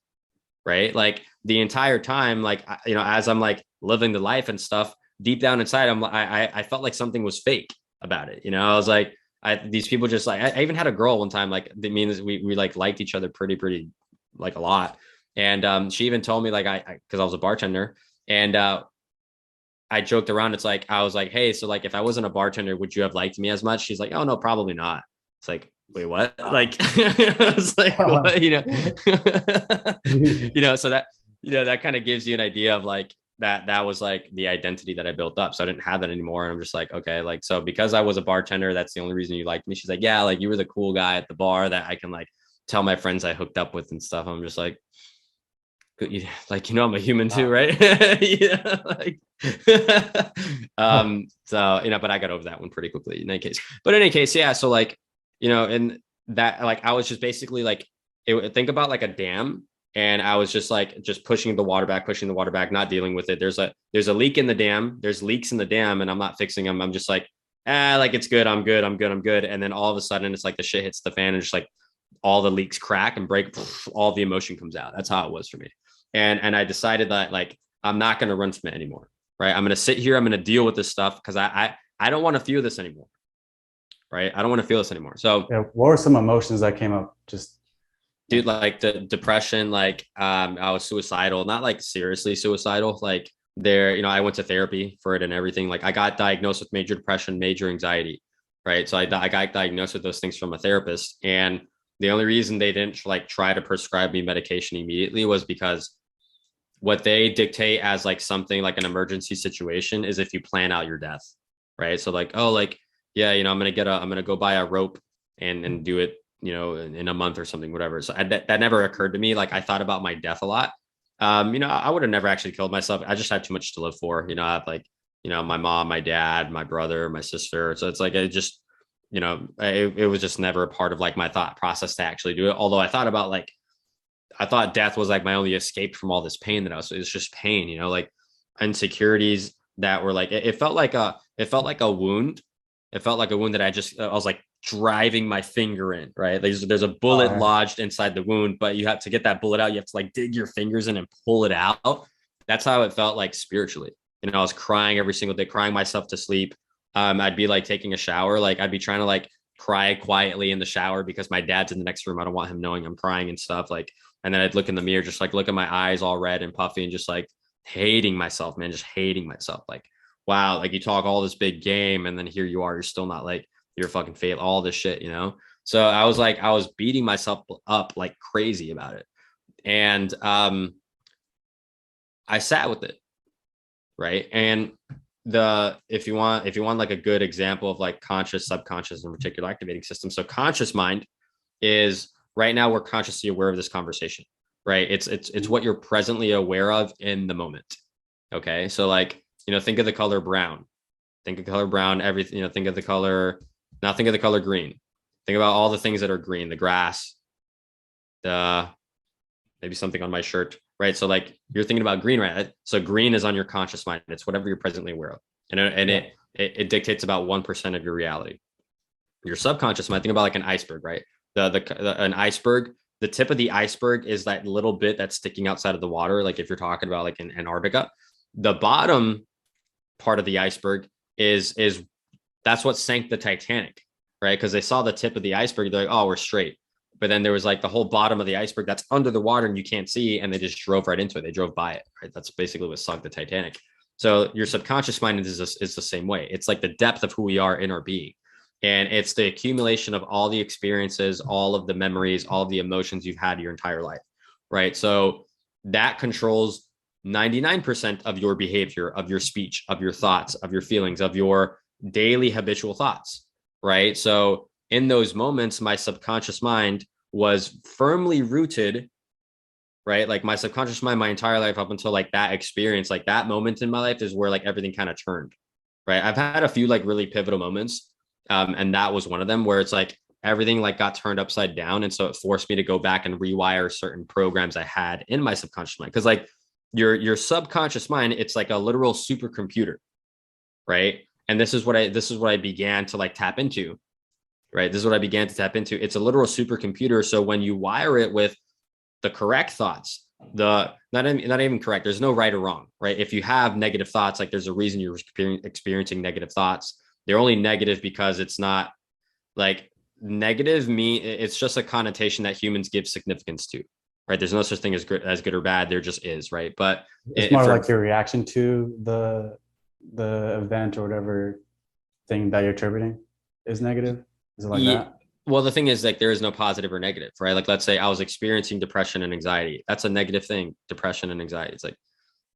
Right. Like the entire time, like, as I'm like living the life and stuff deep down inside, I felt like something was fake about it. I was like, these people just like, I even had a girl one time, like that means we like liked each other pretty like a lot. And she even told me like, cause I was a bartender and I joked around. It's like, I was like, hey, so like, if I wasn't a bartender, would you have liked me as much? She's like, oh no, probably not. It's like, wait, what? Like, I was like, what? So that kind of gives you an idea of like, that was like the identity that I built up. So I didn't have that anymore. And I'm just like, okay, like, so because I was a bartender, that's the only reason you liked me. She's like, yeah, like you were the cool guy at the bar that I can like tell my friends I hooked up with and stuff. I'm just like, like, I'm a human too, right? Like, so, but I got over that one pretty quickly in any case. But in any case, yeah. So like, and that, like, I was just basically like, think about like a dam. And I was just like, just pushing the water back, not dealing with it. There's a leak in the dam. There's leaks in the dam and I'm not fixing them. I'm just like, like, it's good. I'm good. And then all of a sudden it's like the shit hits the fan and just like all the leaks crack and break. All the emotion comes out. That's how it was for me. And I decided that like, I'm not going to run from it anymore. Right. I'm going to sit here. I'm going to deal with this stuff because I don't want to feel this anymore. Right. I don't want to feel this anymore. So yeah, what were some emotions that came up? Just dude, like the depression, like I was suicidal, not like seriously suicidal. Like I went to therapy for it and everything. Like I got diagnosed with major depression, major anxiety. Right. So I got diagnosed with those things from a therapist. And the only reason they didn't like try to prescribe me medication immediately was because what they dictate as like something like an emergency situation is if you plan out your death. Right. So like, oh, like, yeah, I'm going to go buy a rope and do it, in a month or something, whatever. So that never occurred to me. Like I thought about my death a lot. I would have never actually killed myself. I just had too much to live for. I have like, my mom, my dad, my brother, my sister. So it's like, it just, it was just never a part of like my thought process to actually do it. Although I thought death was like my only escape from all this pain it's just pain, like insecurities that were like, it felt like a wound. It felt like a wound that I was like driving my finger in, right? There's a bullet lodged inside the wound, but you have to get that bullet out. You have to like dig your fingers in and pull it out. That's how it felt like spiritually. I was crying every single day, crying myself to sleep. I'd be like taking a shower. Like I'd be trying to like cry quietly in the shower because my dad's in the next room. I don't want him knowing I'm crying and stuff. Like, and then I'd look in the mirror, just like look at my eyes all red and puffy and just like hating myself, man, just hating myself. Like, wow, like you talk all this big game and then here you are, you're still not like, you're fucking fail, all this shit, So I was beating myself up like crazy about it. And I sat with it. Right. And if you want like a good example of like conscious, subconscious, and reticular activating system. So conscious mind is right now we're consciously aware of this conversation, right? It's what you're presently aware of in the moment. Okay. So like, think of the color brown, everything, think of the color, now think of the color green. Think about all the things that are green, the grass, maybe something on my shirt, right? So like you're thinking about green, right? So green is on your conscious mind. It's whatever you're presently aware of. And it dictates about 1% of your reality. Your subconscious mind, think about like an iceberg, right? An iceberg, the tip of the iceberg is that little bit that's sticking outside of the water. Like if you're talking about like in Antarctica, the bottom part of the iceberg is that's what sank the Titanic, right? Because they saw the tip of the iceberg. They're like, oh, we're straight. But then there was like the whole bottom of the iceberg that's under the water and you can't see. And they just drove right into it. They drove by it, right? That's basically what sunk the Titanic. So your subconscious mind is the same way. It's like the depth of who we are in our being. And it's the accumulation of all the experiences, all of the memories, all of the emotions you've had your entire life, right? So that controls 99% of your behavior, of your speech, of your thoughts, of your feelings, of your daily habitual thoughts, right? So in those moments, my subconscious mind was firmly rooted, right? Like my subconscious mind, my entire life up until like that experience, like that moment in my life is where like everything kind of turned, right? I've had a few like really pivotal moments. And that was one of them where it's like everything like got turned upside down. And so it forced me to go back and rewire certain programs I had in my subconscious mind. Cause like your subconscious mind, it's like a literal supercomputer, right? And this is what I began to like tap into, right? This is what I began to tap into. It's a literal supercomputer. So when you wire it with the correct thoughts, the not even correct, there's no right or wrong, right? If you have negative thoughts, like there's a reason you're experiencing negative thoughts. They're only negative because it's not like negative it's just a connotation that humans give significance to, right? There's no such thing as good or bad. There just is, right? But it's more like your reaction to the event or whatever thing that you're attributing is negative. Is it like that? Well, the thing is, like, there is no positive or negative, right? Like, let's say I was experiencing depression and anxiety. That's a negative thing, depression and anxiety. It's like,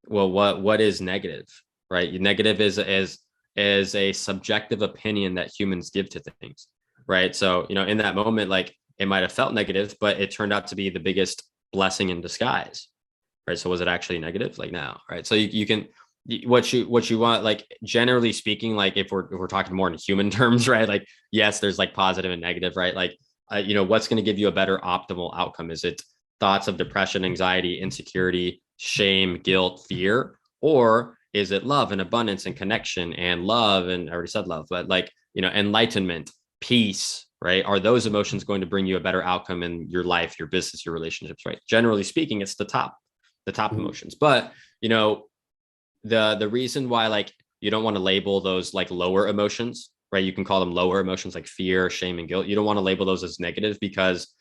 well, what is negative, right? Negative is a subjective opinion that humans give to things, right? So, in that moment, like it might have felt negative, but it turned out to be the biggest blessing in disguise, right? So was it actually negative? Like now, right? So you can what you want, like generally speaking, like if we're talking more in human terms, right? Like yes, there's like positive and negative, right? Like what's going to give you a better optimal outcome? Is it thoughts of depression, anxiety, insecurity, shame, guilt, fear, or is it love and abundance and connection and love? And I already said love, but like enlightenment, peace, right? Are those emotions going to bring you a better outcome in your life, your business, your relationships, right? Generally speaking, it's the top emotions. But the reason why like you don't want to label those like lower emotions, right? You can call them lower emotions like fear, shame, and guilt. You don't want to label those as negative because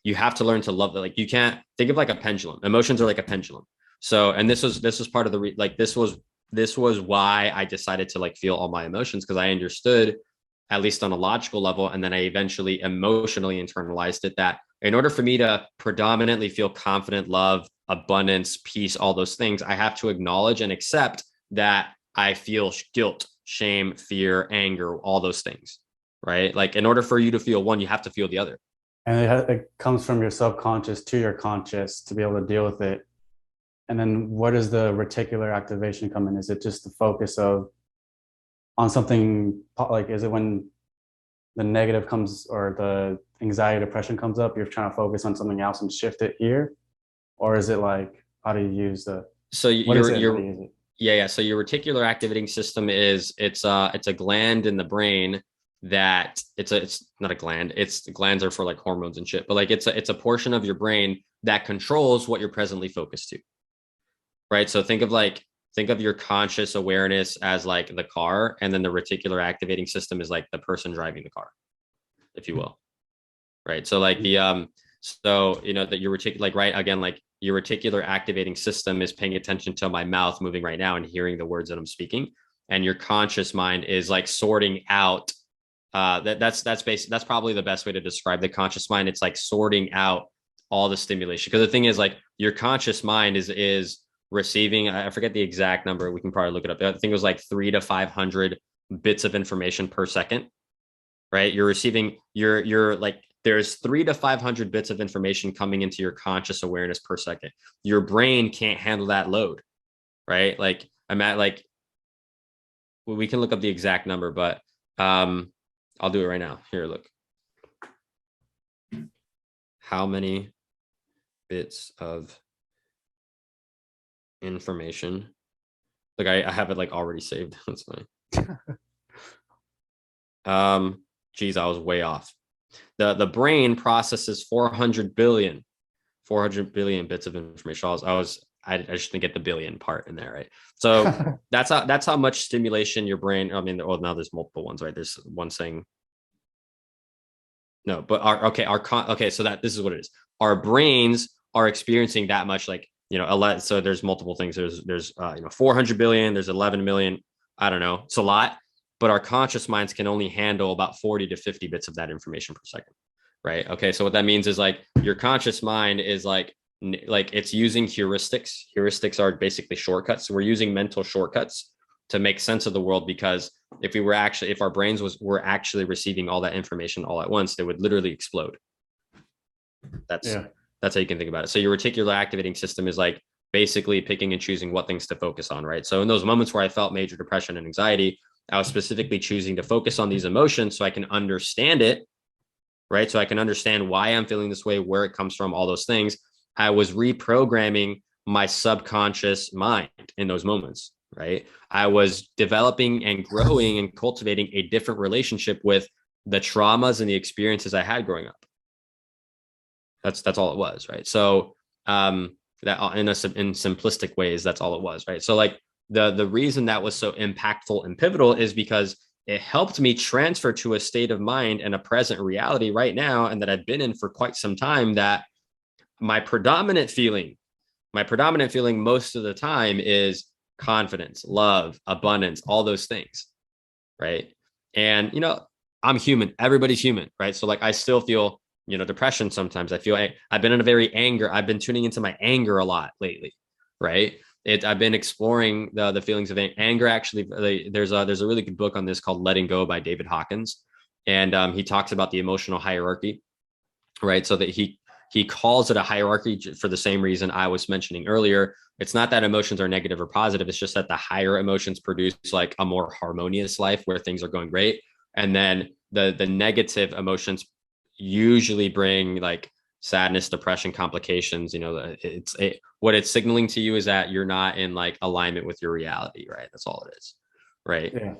you have to learn to love that. Like you can't think of like a pendulum. Emotions are like a pendulum. So, and this was part of the this was why I decided to like feel all my emotions, because I understood, at least on a logical level, and then I eventually emotionally internalized it, that in order for me to predominantly feel confident, love, abundance, peace, all those things, I have to acknowledge and accept that I feel guilt, shame, fear, anger, all those things, right? Like in order for you to feel one, you have to feel the other. And it comes from your subconscious to your conscious to be able to deal with it. And then what does the reticular activation come in? Is it just the focus of on something, like is it when the negative comes or the anxiety, depression comes up, you're trying to focus on something else and shift it here? Or is it like, how do you use the, So what is it? How do you use it? Yeah. So your reticular activating system it's a gland in the brain that it's not a gland. It's the glands are for like hormones and shit, but like it's a portion of your brain that controls what you're presently focused to. Right. So think of your conscious awareness as like the car, and then the reticular activating system is like the person driving the car, if you will. Right. So like that your reticular, like, right, again, like your reticular activating system is paying attention to my mouth moving right now and hearing the words that I'm speaking. And your conscious mind is like sorting out that's probably the best way to describe the conscious mind. It's like sorting out all the stimulation. Because the thing is, like, your conscious mind is receiving, I forget the exact number, we can probably look it up. I think it was like 300 to 500 bits of information per second, right? You're receiving you're like, there's 300 to 500 bits of information coming into your conscious awareness per second. Your brain can't handle that load, right? Like I'm at like, we can look up the exact number, but I'll do it right now. Here, look. How many bits of information? Like I have it like already saved. That's fine. Geez, I was way off. The brain processes 400 billion bits of information. I just didn't get the billion part in there, right? So that's how much stimulation your brain. I mean, well, now there's multiple ones, right? There's one saying no, but so that this is what it is. Our brains are experiencing that much, like, so there's multiple things. There's 400 billion. There's 11 million. I don't know. It's a lot. but our conscious minds can only handle about 40 to 50 bits of that information per second. Right. Okay. So what that means is like your conscious mind is like it's using heuristics. Heuristics are basically shortcuts. So we're using mental shortcuts to make sense of the world, because if our brains were actually receiving all that information all at once, they would literally explode. That's how you can think about it. So your reticular activating system is like basically picking and choosing what things to focus on, right? So in those moments where I felt major depression and anxiety, I was specifically choosing to focus on these emotions so I can understand it, right? So I can understand why I'm feeling this way, where it comes from, all those things. I was reprogramming my subconscious mind in those moments, right? I was developing and growing and cultivating a different relationship with the traumas and the experiences I had growing up. That's all it was, right? So that in simplistic ways, that's all it was, right? So like the reason that was so impactful and pivotal is because it helped me transfer to a state of mind and a present reality right now, and that I've been in for quite some time, that my predominant feeling most of the time is confidence, love, abundance, all those things, right? And I'm human, everybody's human, right? So like I still feel depression sometimes. I've been in a very anger. I've been tuning into my anger a lot lately, right? I've been exploring the feelings of anger. Actually, there's a really good book on this called Letting Go by David Hawkins. And he talks about the emotional hierarchy, right? So that he calls it a hierarchy for the same reason I was mentioning earlier. It's not that emotions are negative or positive. It's just that the higher emotions produce like a more harmonious life where things are going great. And then the negative emotions usually bring like sadness, depression, complications. What it's signaling to you is that you're not in like alignment with your reality, right? That's all it is, right? Yeah.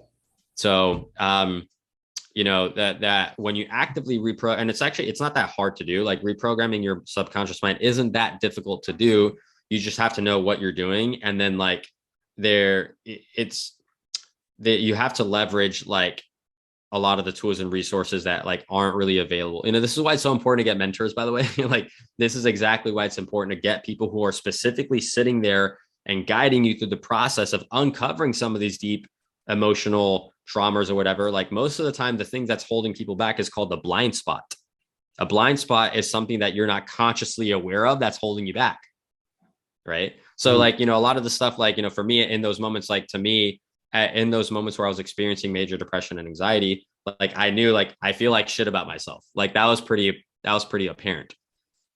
So that when you actively reprogram, and it's not that hard to do. Like reprogramming your subconscious mind isn't that difficult to do. You just have to know what you're doing, and then like it's that you have to leverage like a lot of the tools and resources that like aren't really available. This is why it's so important to get mentors, by the way. Like this is exactly why it's important to get people who are specifically sitting there and guiding you through the process of uncovering some of these deep emotional traumas or whatever. Like most of the time, the thing that's holding people back is called the blind spot. A blind spot is something that you're not consciously aware of that's holding you back. Right. So like, a lot of the stuff, like, for me in those moments, like to me, in those moments where I was experiencing major depression and anxiety, like I knew, like, I feel like shit about myself. Like that was pretty apparent.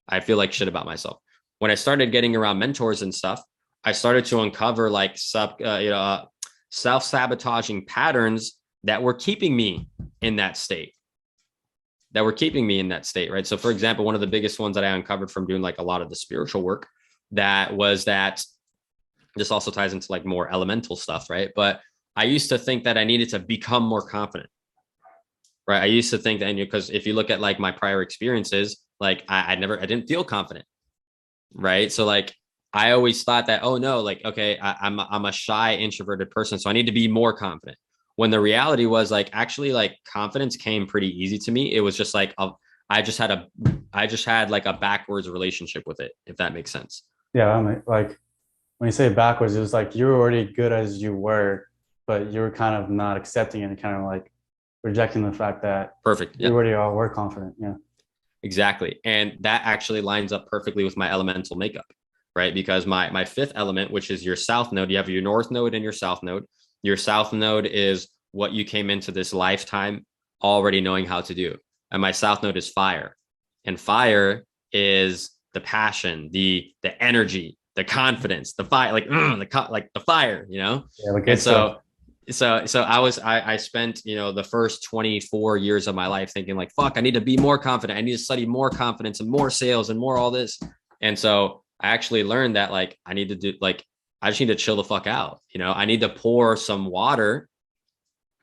I feel like shit about myself. When I started getting around mentors and stuff, I started to uncover like self-sabotaging patterns that were keeping me in that state. Right. So for example, one of the biggest ones that I uncovered from doing like a lot of the spiritual work, that this also ties into like more elemental stuff, right? But I used to think that I needed to become more confident, right? I used to think that, because if you look at like my prior experiences, like I didn't feel confident, right? So like I always thought that, oh no, like, okay, I'm a shy, introverted person, so I need to be more confident. When the reality was like, actually, like confidence came pretty easy to me. It was just like, I just had like a backwards relationship with it, if that makes sense. Yeah, I mean, like when you say backwards, it was like you were already good as you were, but you were kind of not accepting it and kind of like rejecting the fact that Perfect. you Yeah, already all were confident. Yeah. exactly. And that actually lines up perfectly with my elemental makeup, right? Because my fifth element, which is your south node, you have your north node and your south node. Your south node is what you came into this lifetime already knowing how to do. And my south node is fire. And fire is the passion, the energy, the confidence, the fire, like the fire, Yeah, like And good stuff. so I spent, the first 24 years of my life thinking like, fuck, I need to be more confident. I need to study more confidence and more sales and more all this. And so I actually learned that like I need to do like I just need to chill the fuck out. I need to pour some water.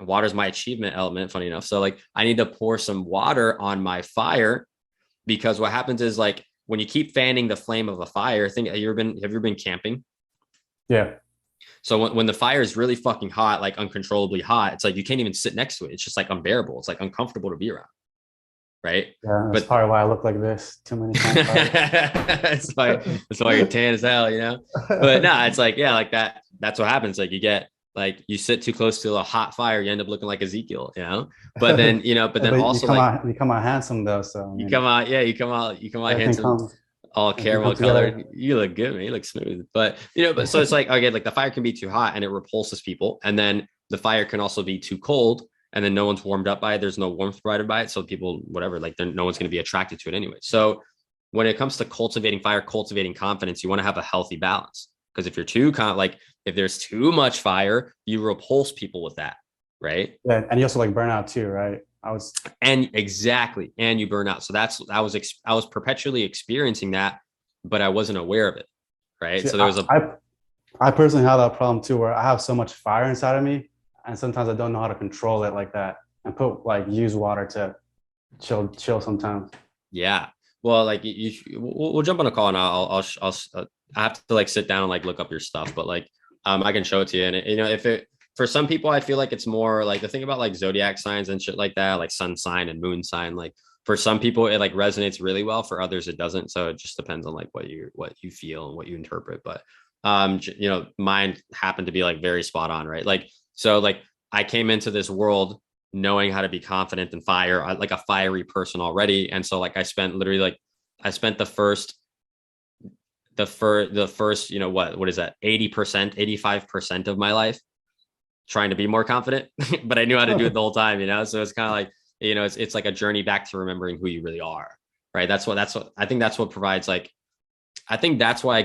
Water is my achievement element, funny enough. So like I need to pour some water on my fire, because what happens is like when you keep fanning the flame of a fire, have you ever been camping? Yeah. So when the fire is really fucking hot, like uncontrollably hot, it's like you can't even sit next to it. It's just like unbearable. It's like uncomfortable to be around. Right. Yeah. That's But probably why I look like this. Too many campfires. that's why you're tan as hell, But no, it's like, yeah, like that. That's what happens. Like like you sit too close to a hot fire, you end up looking like Ezekiel, you know. But then, you know, but then But also like you come out handsome though. So I you mean, come out, yeah, you come out everything handsome, comes, all everything caramel comes colored. together. You look good, man. You look smooth. But you know, but so it's like okay, like the fire can be too hot and it repulses people, and then the fire can also be too cold, and then no one's warmed up by it. There's no warmth provided by it, so people, whatever, like no one's going to be attracted to it anyway. So when it comes to cultivating fire, cultivating confidence, you want to have a healthy balance. Because if you're too like if there's too much fire, you repulse people with that, right? Yeah, and you also like burn out too, right? And exactly, and you burn out. So I was perpetually experiencing that, but I wasn't aware of it, right? See, So there was a I personally have that problem too, where I have so much fire inside of me, and sometimes I don't know how to control it like that, and use water to chill sometimes. yeah. Well, like we'll jump on a call and I have to like sit down and like look up your stuff, but like I can show it to you. And you know, if it for some people, I feel like it's more like the thing about like zodiac signs and shit like that, like sun sign and moon sign. Like for some people, it like resonates really well. For others, it doesn't. So it just depends on like what you feel and what you interpret. But you know, mine happened to be like very spot on, right? Like so, like I came into this world knowing how to be confident and fire, like a fiery person already. And so like I spent literally like I spent the first, you know, what is that? 80%, 85% of my life trying to be more confident, but I knew how to do it the whole time, you know? So it's kind of like, you know, it's like a journey back to remembering who you really are. Right. That's what I think that's what provides like, I think that's why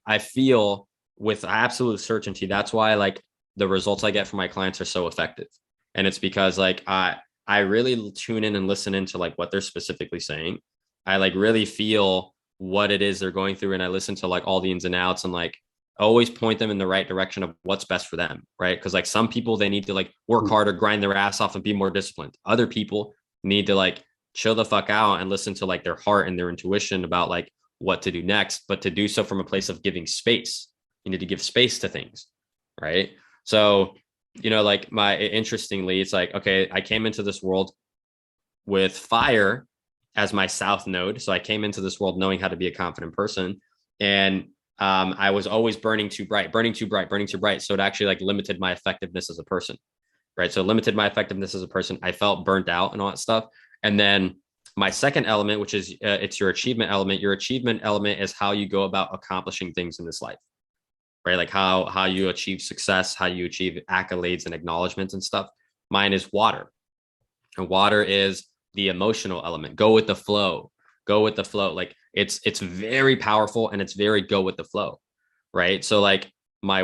I feel with absolute certainty. That's why like the results I get from my clients are so effective. And it's because like I really tune in and listen into like what they're specifically saying. I like really feel what it is they're going through. And I listen to like all the ins and outs and like always point them in the right direction of what's best for them. Right. Cause like some people, they need to like work harder, grind their ass off and be more disciplined. Other people need to like chill the fuck out and listen to like their heart and their intuition about like what to do next, but to do so from a place of giving space. You need to give space to things. Right. So, you know, like interestingly, it's like, okay, I came into this world with fire as my south node. So I came into this world knowing how to be a confident person. And I was always burning too bright, burning too bright, burning too bright. So it actually like limited my effectiveness as a person. Right. So it limited my effectiveness as a person. I felt burnt out and all that stuff. And then my second element, which is it's your achievement element. Your achievement element is how you go about accomplishing things in this life, right? Like how you achieve success, how you achieve accolades and acknowledgments and stuff. Mine is water, and water is the emotional element. Go with the flow. Go with the flow. Like it's very powerful and it's very go with the flow, right? So like my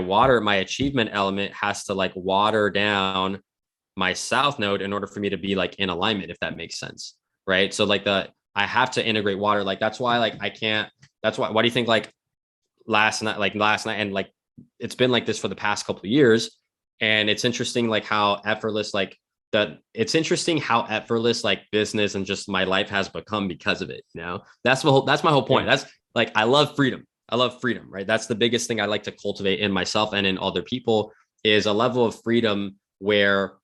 achievement element has to like water down my south node in order for me to be like in alignment, if that makes sense, right? So like I have to integrate water. Like that's why like I can't. That's why. Why do you think like last night, and like it's been like this for the past couple of years, and it's interesting like how effortless like that. It's interesting how effortless like business and just my life has become because of it. You know, that's my whole point. Yeah. That's like I love freedom. I love freedom, right? That's the biggest thing I like to cultivate in myself and in other people is a level of freedom where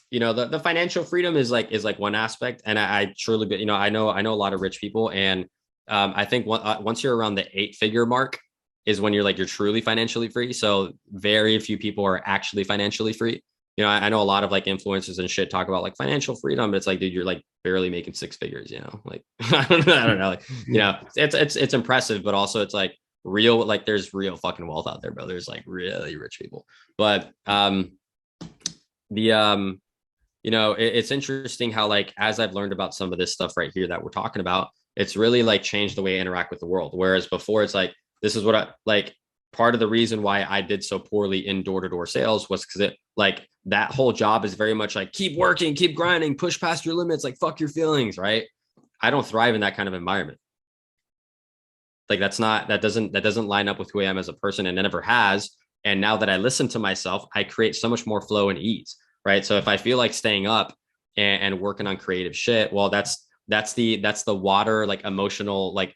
you know the financial freedom is like one aspect and I truly you know I know a lot of rich people and I think once you're around the 8-figure mark is when you're truly financially free. So very few people are actually financially free. You know, I know a lot of like influencers and shit talk about like financial freedom, but it's like, dude, you're like barely making 6 figures, you know, like, I don't know, like, you know, it's impressive, but also it's like real, like there's real fucking wealth out there, bro. There's like really rich people, but, the, you know, it's interesting how like, as I've learned about some of this stuff right here that we're talking about, it's really like changed the way I interact with the world. Whereas before it's like, this is what I like. Part of the reason why I did so poorly in door-to-door sales was because it like that whole job is very much like keep working, keep grinding, push past your limits, like fuck your feelings, right? I don't thrive in that kind of environment. Like that doesn't line up with who I am as a person, and it never has. And now that I listen to myself, I create so much more flow and ease, right? So if I feel like staying up and working on creative shit, well, that's the water, like emotional, like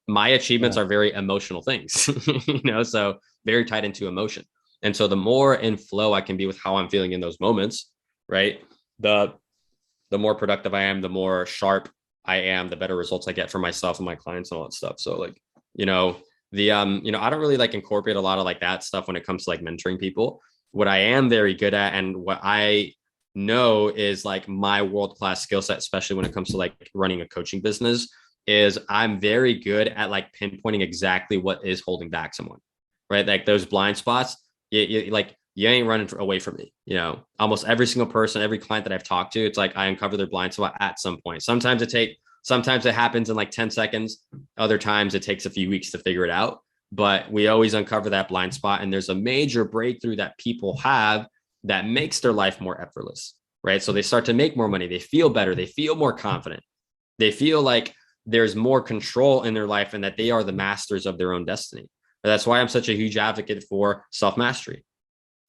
my achievements Yeah. are very emotional things, you know, so very tied into emotion. And so the more in flow I can be with how I'm feeling in those moments, right? The more productive I am, the more sharp I am, the better results I get for myself and my clients and all that stuff. So like, you know, the you know, I don't really like incorporate a lot of like that stuff when it comes to like mentoring people. what I am very good at and what I know is like my world-class skill set, especially when it comes to like running a coaching business, is I'm very good at like pinpointing exactly what is holding back someone, right? Like those blind spots, you ain't running away from me. You know, almost every single person, every client that I've talked to, it's like I uncover their blind spot at some point. Sometimes it happens in like 10 seconds. Other times it takes a few weeks to figure it out. But we always uncover that blind spot. And there's a major breakthrough that people have that makes their life more effortless, right? So they start to make more money. They feel better. They feel more confident. They feel like there's more control in their life and that they are the masters of their own destiny. And that's why I'm such a huge advocate for self-mastery.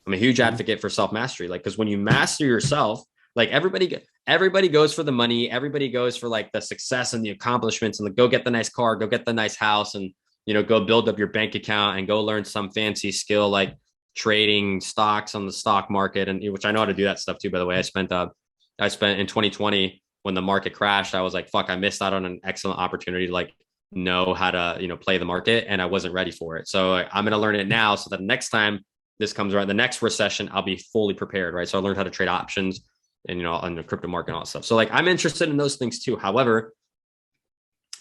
I'm a huge advocate for self-mastery. Like, because when you master yourself, like everybody goes for the money. Everybody goes for like the success and the accomplishments and like, go get the nice car, go get the nice house and, you know, go build up your bank account and go learn some fancy skill like trading stocks on the stock market. And which I know how to do that stuff too, by the way. I spent in 2020 when the market crashed, I was like, fuck, I missed out on an excellent opportunity to like know how to, you know, play the market. And I wasn't ready for it. So I'm going to learn it now so that next time this comes around, the next recession, I'll be fully prepared. Right. So I learned how to trade options and, you know, on the crypto market and all that stuff. So like, I'm interested in those things too. However,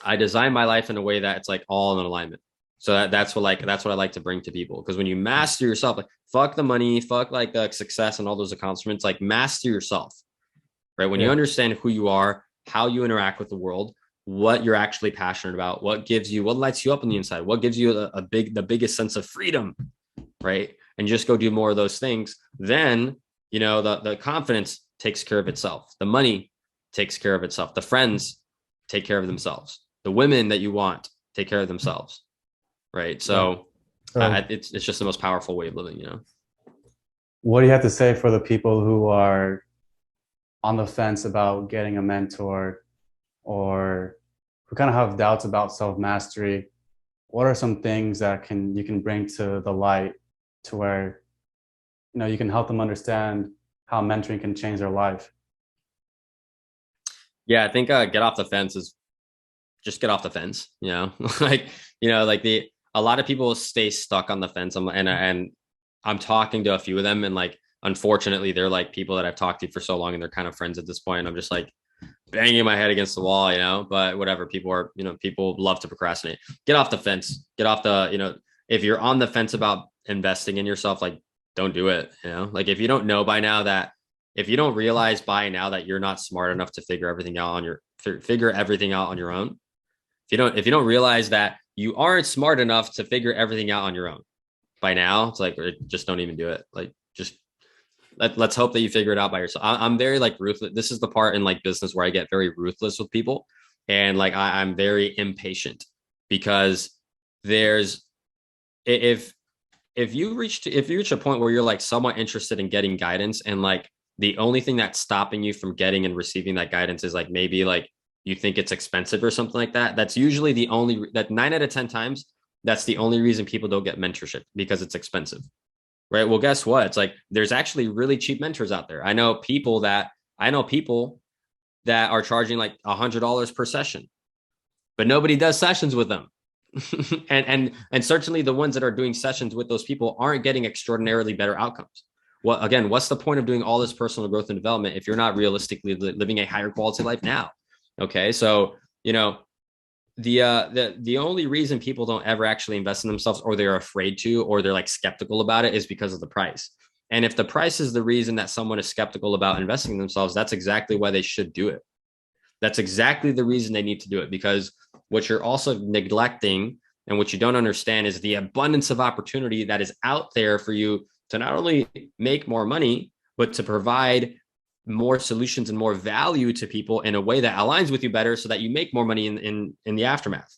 I design my life in a way that it's like all in alignment. So that's what I like to bring to people. Because when you master yourself, like fuck the money, fuck like the success and all those accomplishments, like master yourself, right? When you understand who you are, how you interact with the world, what you're actually passionate about, what lights you up on the inside, what gives you the biggest sense of freedom, right? And just go do more of those things. Then, you know, the confidence takes care of itself. The money takes care of itself. The friends take care of themselves. The women that you want take care of themselves. Right. So it's just the most powerful way of living, you know. What do you have to say for the people who are on the fence about getting a mentor or who kind of have doubts about self-mastery? What are some things that you can bring to the light to where, you know, you can help them understand how mentoring can change their life? Yeah, I think get off the fence is just get off the fence, you know, like, you know, like a lot of people stay stuck on the fence. And I'm talking to a few of them and like, unfortunately, they're like people that I've talked to for so long and they're kind of friends at this point. I'm just like banging my head against the wall, you know, but whatever. People love to procrastinate. Get off the fence, get off the, you know, if you're on the fence about investing in yourself, like don't do it, you know, like if you don't know by now that, if you don't realize by now that you're not smart enough to figure everything out on your own, if you don't realize that you aren't smart enough to figure everything out on your own by now, it's like, just don't even do it. Like, just let's hope that you figure it out by yourself. I'm very like ruthless. This is the part in like business where I get very ruthless with people. And like, I'm very impatient because if you reach a point where you're like somewhat interested in getting guidance and like the only thing that's stopping you from getting and receiving that guidance is like maybe like you think it's expensive or something like that. That's usually that 9 out of 10 times, that's the only reason people don't get mentorship, because it's expensive, right? Well, guess what? It's like, there's actually really cheap mentors out there. I know people that are charging like $100 per session, but nobody does sessions with them. and certainly the ones that are doing sessions with those people aren't getting extraordinarily better outcomes. Well, again, what's the point of doing all this personal growth and development if you're not realistically living a higher quality life now? Okay. So, you know, the only reason people don't ever actually invest in themselves, or they're afraid to, or they're like skeptical about it, is because of the price. And if the price is the reason that someone is skeptical about investing in themselves, that's exactly why they should do it. That's exactly the reason they need to do it, because what you're also neglecting and what you don't understand is the abundance of opportunity that is out there for you to not only make more money, but to provide more solutions and more value to people in a way that aligns with you better, so that you make more money in the aftermath,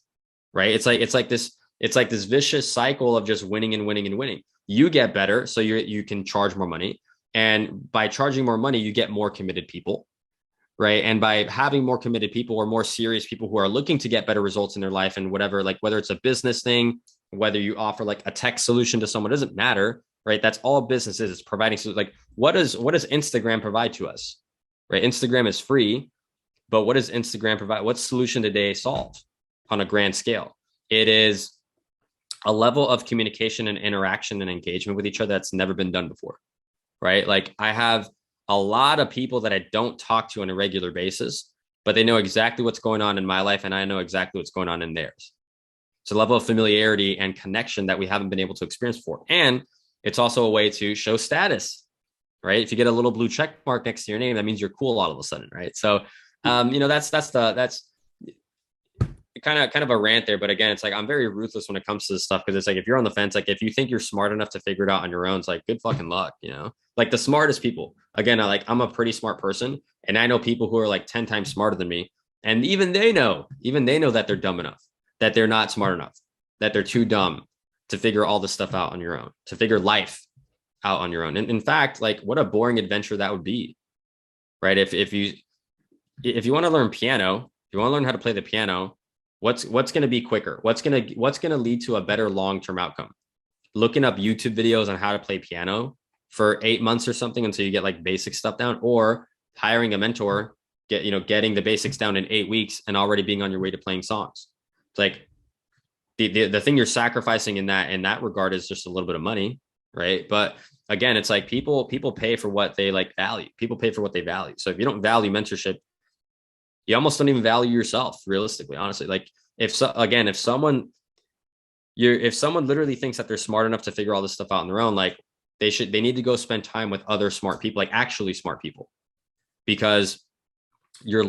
right? It's like this vicious cycle of just winning and winning and winning. You get better, so you can charge more money, and by charging more money, you get more committed people, right? And by having more committed people or more serious people who are looking to get better results in their life and whatever, like whether it's a business thing, whether you offer like a tech solution to someone, doesn't matter, right? That's all business is. It's providing. Like, what does Instagram provide to us, right? Instagram is free, but what does Instagram provide? What solution did they solve on a grand scale? It is a level of communication and interaction and engagement with each other that's never been done before. right? Like I have a lot of people that I don't talk to on a regular basis, but they know exactly what's going on in my life and I know exactly what's going on in theirs. It's a level of familiarity and connection that we haven't been able to experience before. And it's also a way to show status, right? If you get a little blue check mark next to your name, that means you're cool all of a sudden, right? So, that's kind of a rant there. But again, it's like I'm very ruthless when it comes to this stuff because it's like if you're on the fence, like if you think you're smart enough to figure it out on your own, it's like good fucking luck, you know. Like the smartest people. Again, I'm a pretty smart person, and I know people who are like 10 times smarter than me, and even they know that they're dumb enough, that they're not smart enough, that they're too dumb to figure all this stuff out on your own, to figure life out on your own. And in fact, like what a boring adventure that would be, right? If you want to learn piano, if you want to learn how to play the piano, what's going to be quicker? What's going to lead to a better long-term outcome? Looking up YouTube videos on how to play piano for 8 months or something until you get like basic stuff down, or hiring a mentor, getting the basics down in 8 weeks and already being on your way to playing songs. It's like the thing you're sacrificing in that regard is just a little bit of money, right? But again, it's like people pay for what they like value. People pay for what they value. So if you don't value mentorship, you almost don't even value yourself, realistically, honestly. Like if someone literally thinks that they're smart enough to figure all this stuff out on their own, like they need to go spend time with other smart people, like actually smart people, because the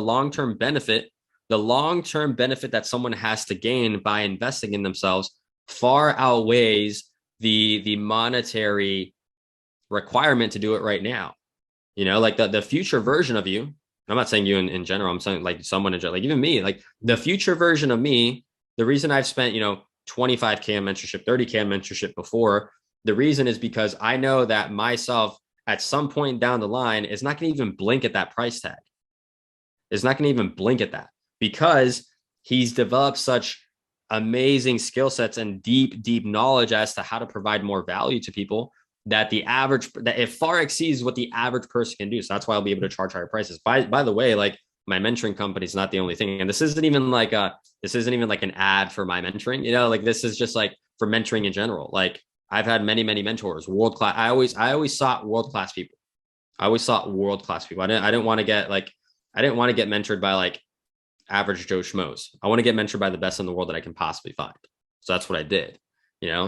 long-term benefit that someone has to gain by investing in themselves far outweighs the monetary requirement to do it right now. You know, like the future version of you, I'm not saying you in general, I'm saying like someone in general, like even me, like the future version of me, the reason I've spent, 25K on mentorship, 30K on mentorship before, the reason is because I know that myself at some point down the line is not going to even blink at that price tag. Is not going to even blink at that because he's developed such amazing skill sets and deep knowledge as to how to provide more value to people that it far exceeds what the average person can do. So that's why I'll be able to charge higher prices. By the way, like my mentoring company is not the only thing. And this isn't even like an ad for my mentoring, like this is just like for mentoring in general. Like I've had many mentors, world-class. I always sought world-class people. I didn't want to get mentored by like average Joe Schmoes. I want to get mentored by the best in the world that I can possibly find. So that's what I did,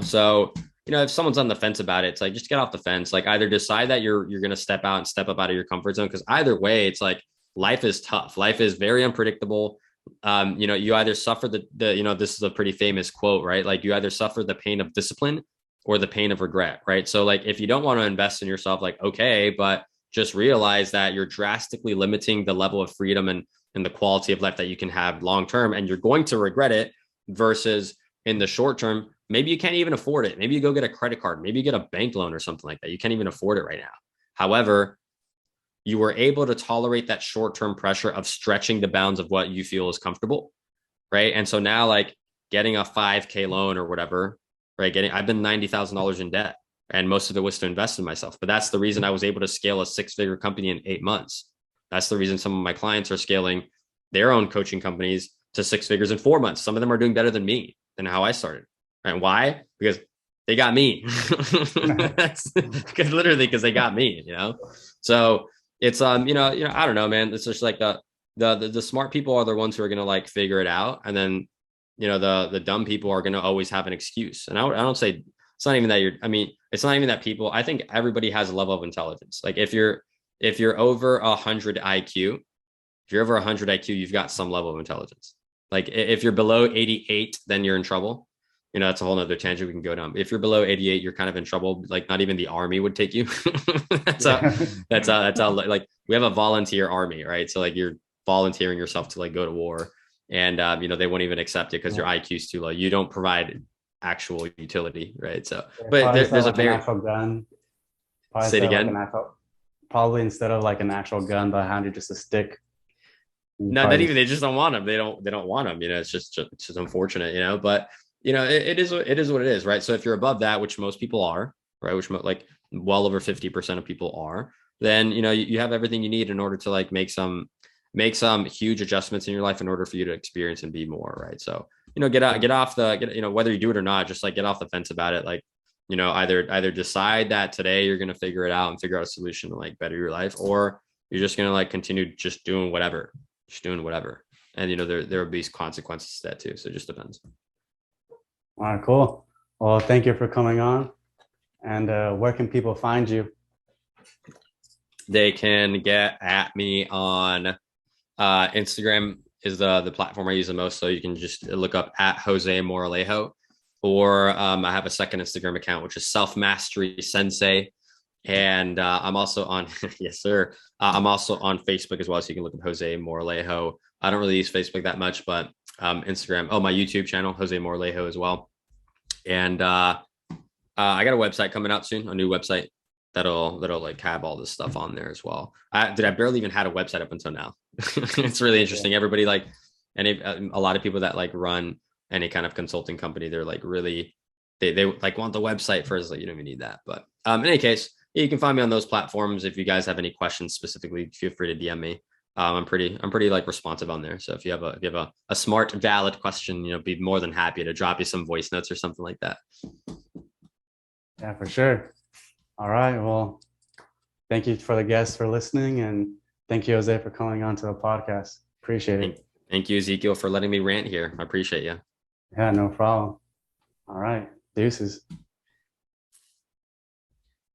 So, if someone's on the fence about it, it's like, just get off the fence. Like either decide that you're going to step up out of your comfort zone. Cause either way, it's like, life is tough. Life is very unpredictable. You either suffer this is a pretty famous quote, right? Like you either suffer the pain of discipline or the pain of regret, right? So like, if you don't want to invest in yourself, like, okay, but just realize that you're drastically limiting the level of freedom and the quality of life that you can have long-term, and you're going to regret it versus in the short term, maybe you can't even afford it. Maybe you go get a credit card, maybe you get a bank loan or something like that. You can't even afford it right now. However, you were able to tolerate that short-term pressure of stretching the bounds of what you feel is comfortable, right? And so now like getting a 5K loan or whatever, right? I've been $90,000 in debt, and most of it was to invest in myself. But that's the reason I was able to scale a 6-figure company in 8 months. That's the reason some of my clients are scaling their own coaching companies to 6 figures in 4 months. Some of them are doing better than me, than how I started. And why? Because they got me. That's because they got me, So it's I don't know, man. It's just like the smart people are the ones who are gonna like figure it out, and then the dumb people are gonna always have an excuse. And I don't say it's not even that it's not even that people. I think everybody has a level of intelligence. Like if you're over 100 IQ, if you're over 100 IQ, you've got some level of intelligence. Like if you're below 88, then you're in trouble. That's a whole nother tangent we can go down. If you're below 88, you're kind of in trouble. Like not even the army would take you. That's how like we have a volunteer army, right? So like you're volunteering yourself to like go to war, and they won't even accept it because your IQ is too low. You don't provide actual utility, right? So, but there's a very actual gun. Say it again. Probably instead of like an actual gun, they'll hand you just a stick. No, not even. They just don't want them. They don't want them. It's just unfortunate. But it is what it is, right? So if you're above that, which most people are, right, which like well over 50% of people are, then you have everything you need in order to like make some huge adjustments in your life in order for you to experience and be more, right? So whether you do it or not, just like get off the fence about it. Like either decide that today you're going to figure it out and figure out a solution to like better your life, or you're just going to like continue just doing whatever, and there will be consequences to that too, so it just depends. All right, cool. Well, thank you for coming on. And where can people find you? They can get at me on Instagram is the platform I use the most. So you can just look up at Jose Moralejo, or I have a second Instagram account, which is Self Mastery Sensei. And I'm also on, yes, sir. I'm also on Facebook as well. So you can look up Jose Moralejo. I don't really use Facebook that much, but Instagram. Oh, my YouTube channel, Jose Moralejo as well. And I got a website coming out soon, a new website that'll like have all this stuff on there as well. I barely even had a website up until now. It's really interesting. Everybody like, a lot of people that like run any kind of consulting company, they're like really, they like want the website first. Like, you don't even need that. But in any case, you can find me on those platforms. If you guys have any questions specifically, feel free to DM me. I'm pretty like responsive on there. So if you have a smart, valid question, be more than happy to drop you some voice notes or something like that. Yeah, for sure. All right. Well, thank you for the guests for listening, and thank you, Jose, for coming on to the podcast. Appreciate it. Thank you, Ezekiel, for letting me rant here. I appreciate you. Yeah, no problem. All right. Deuces.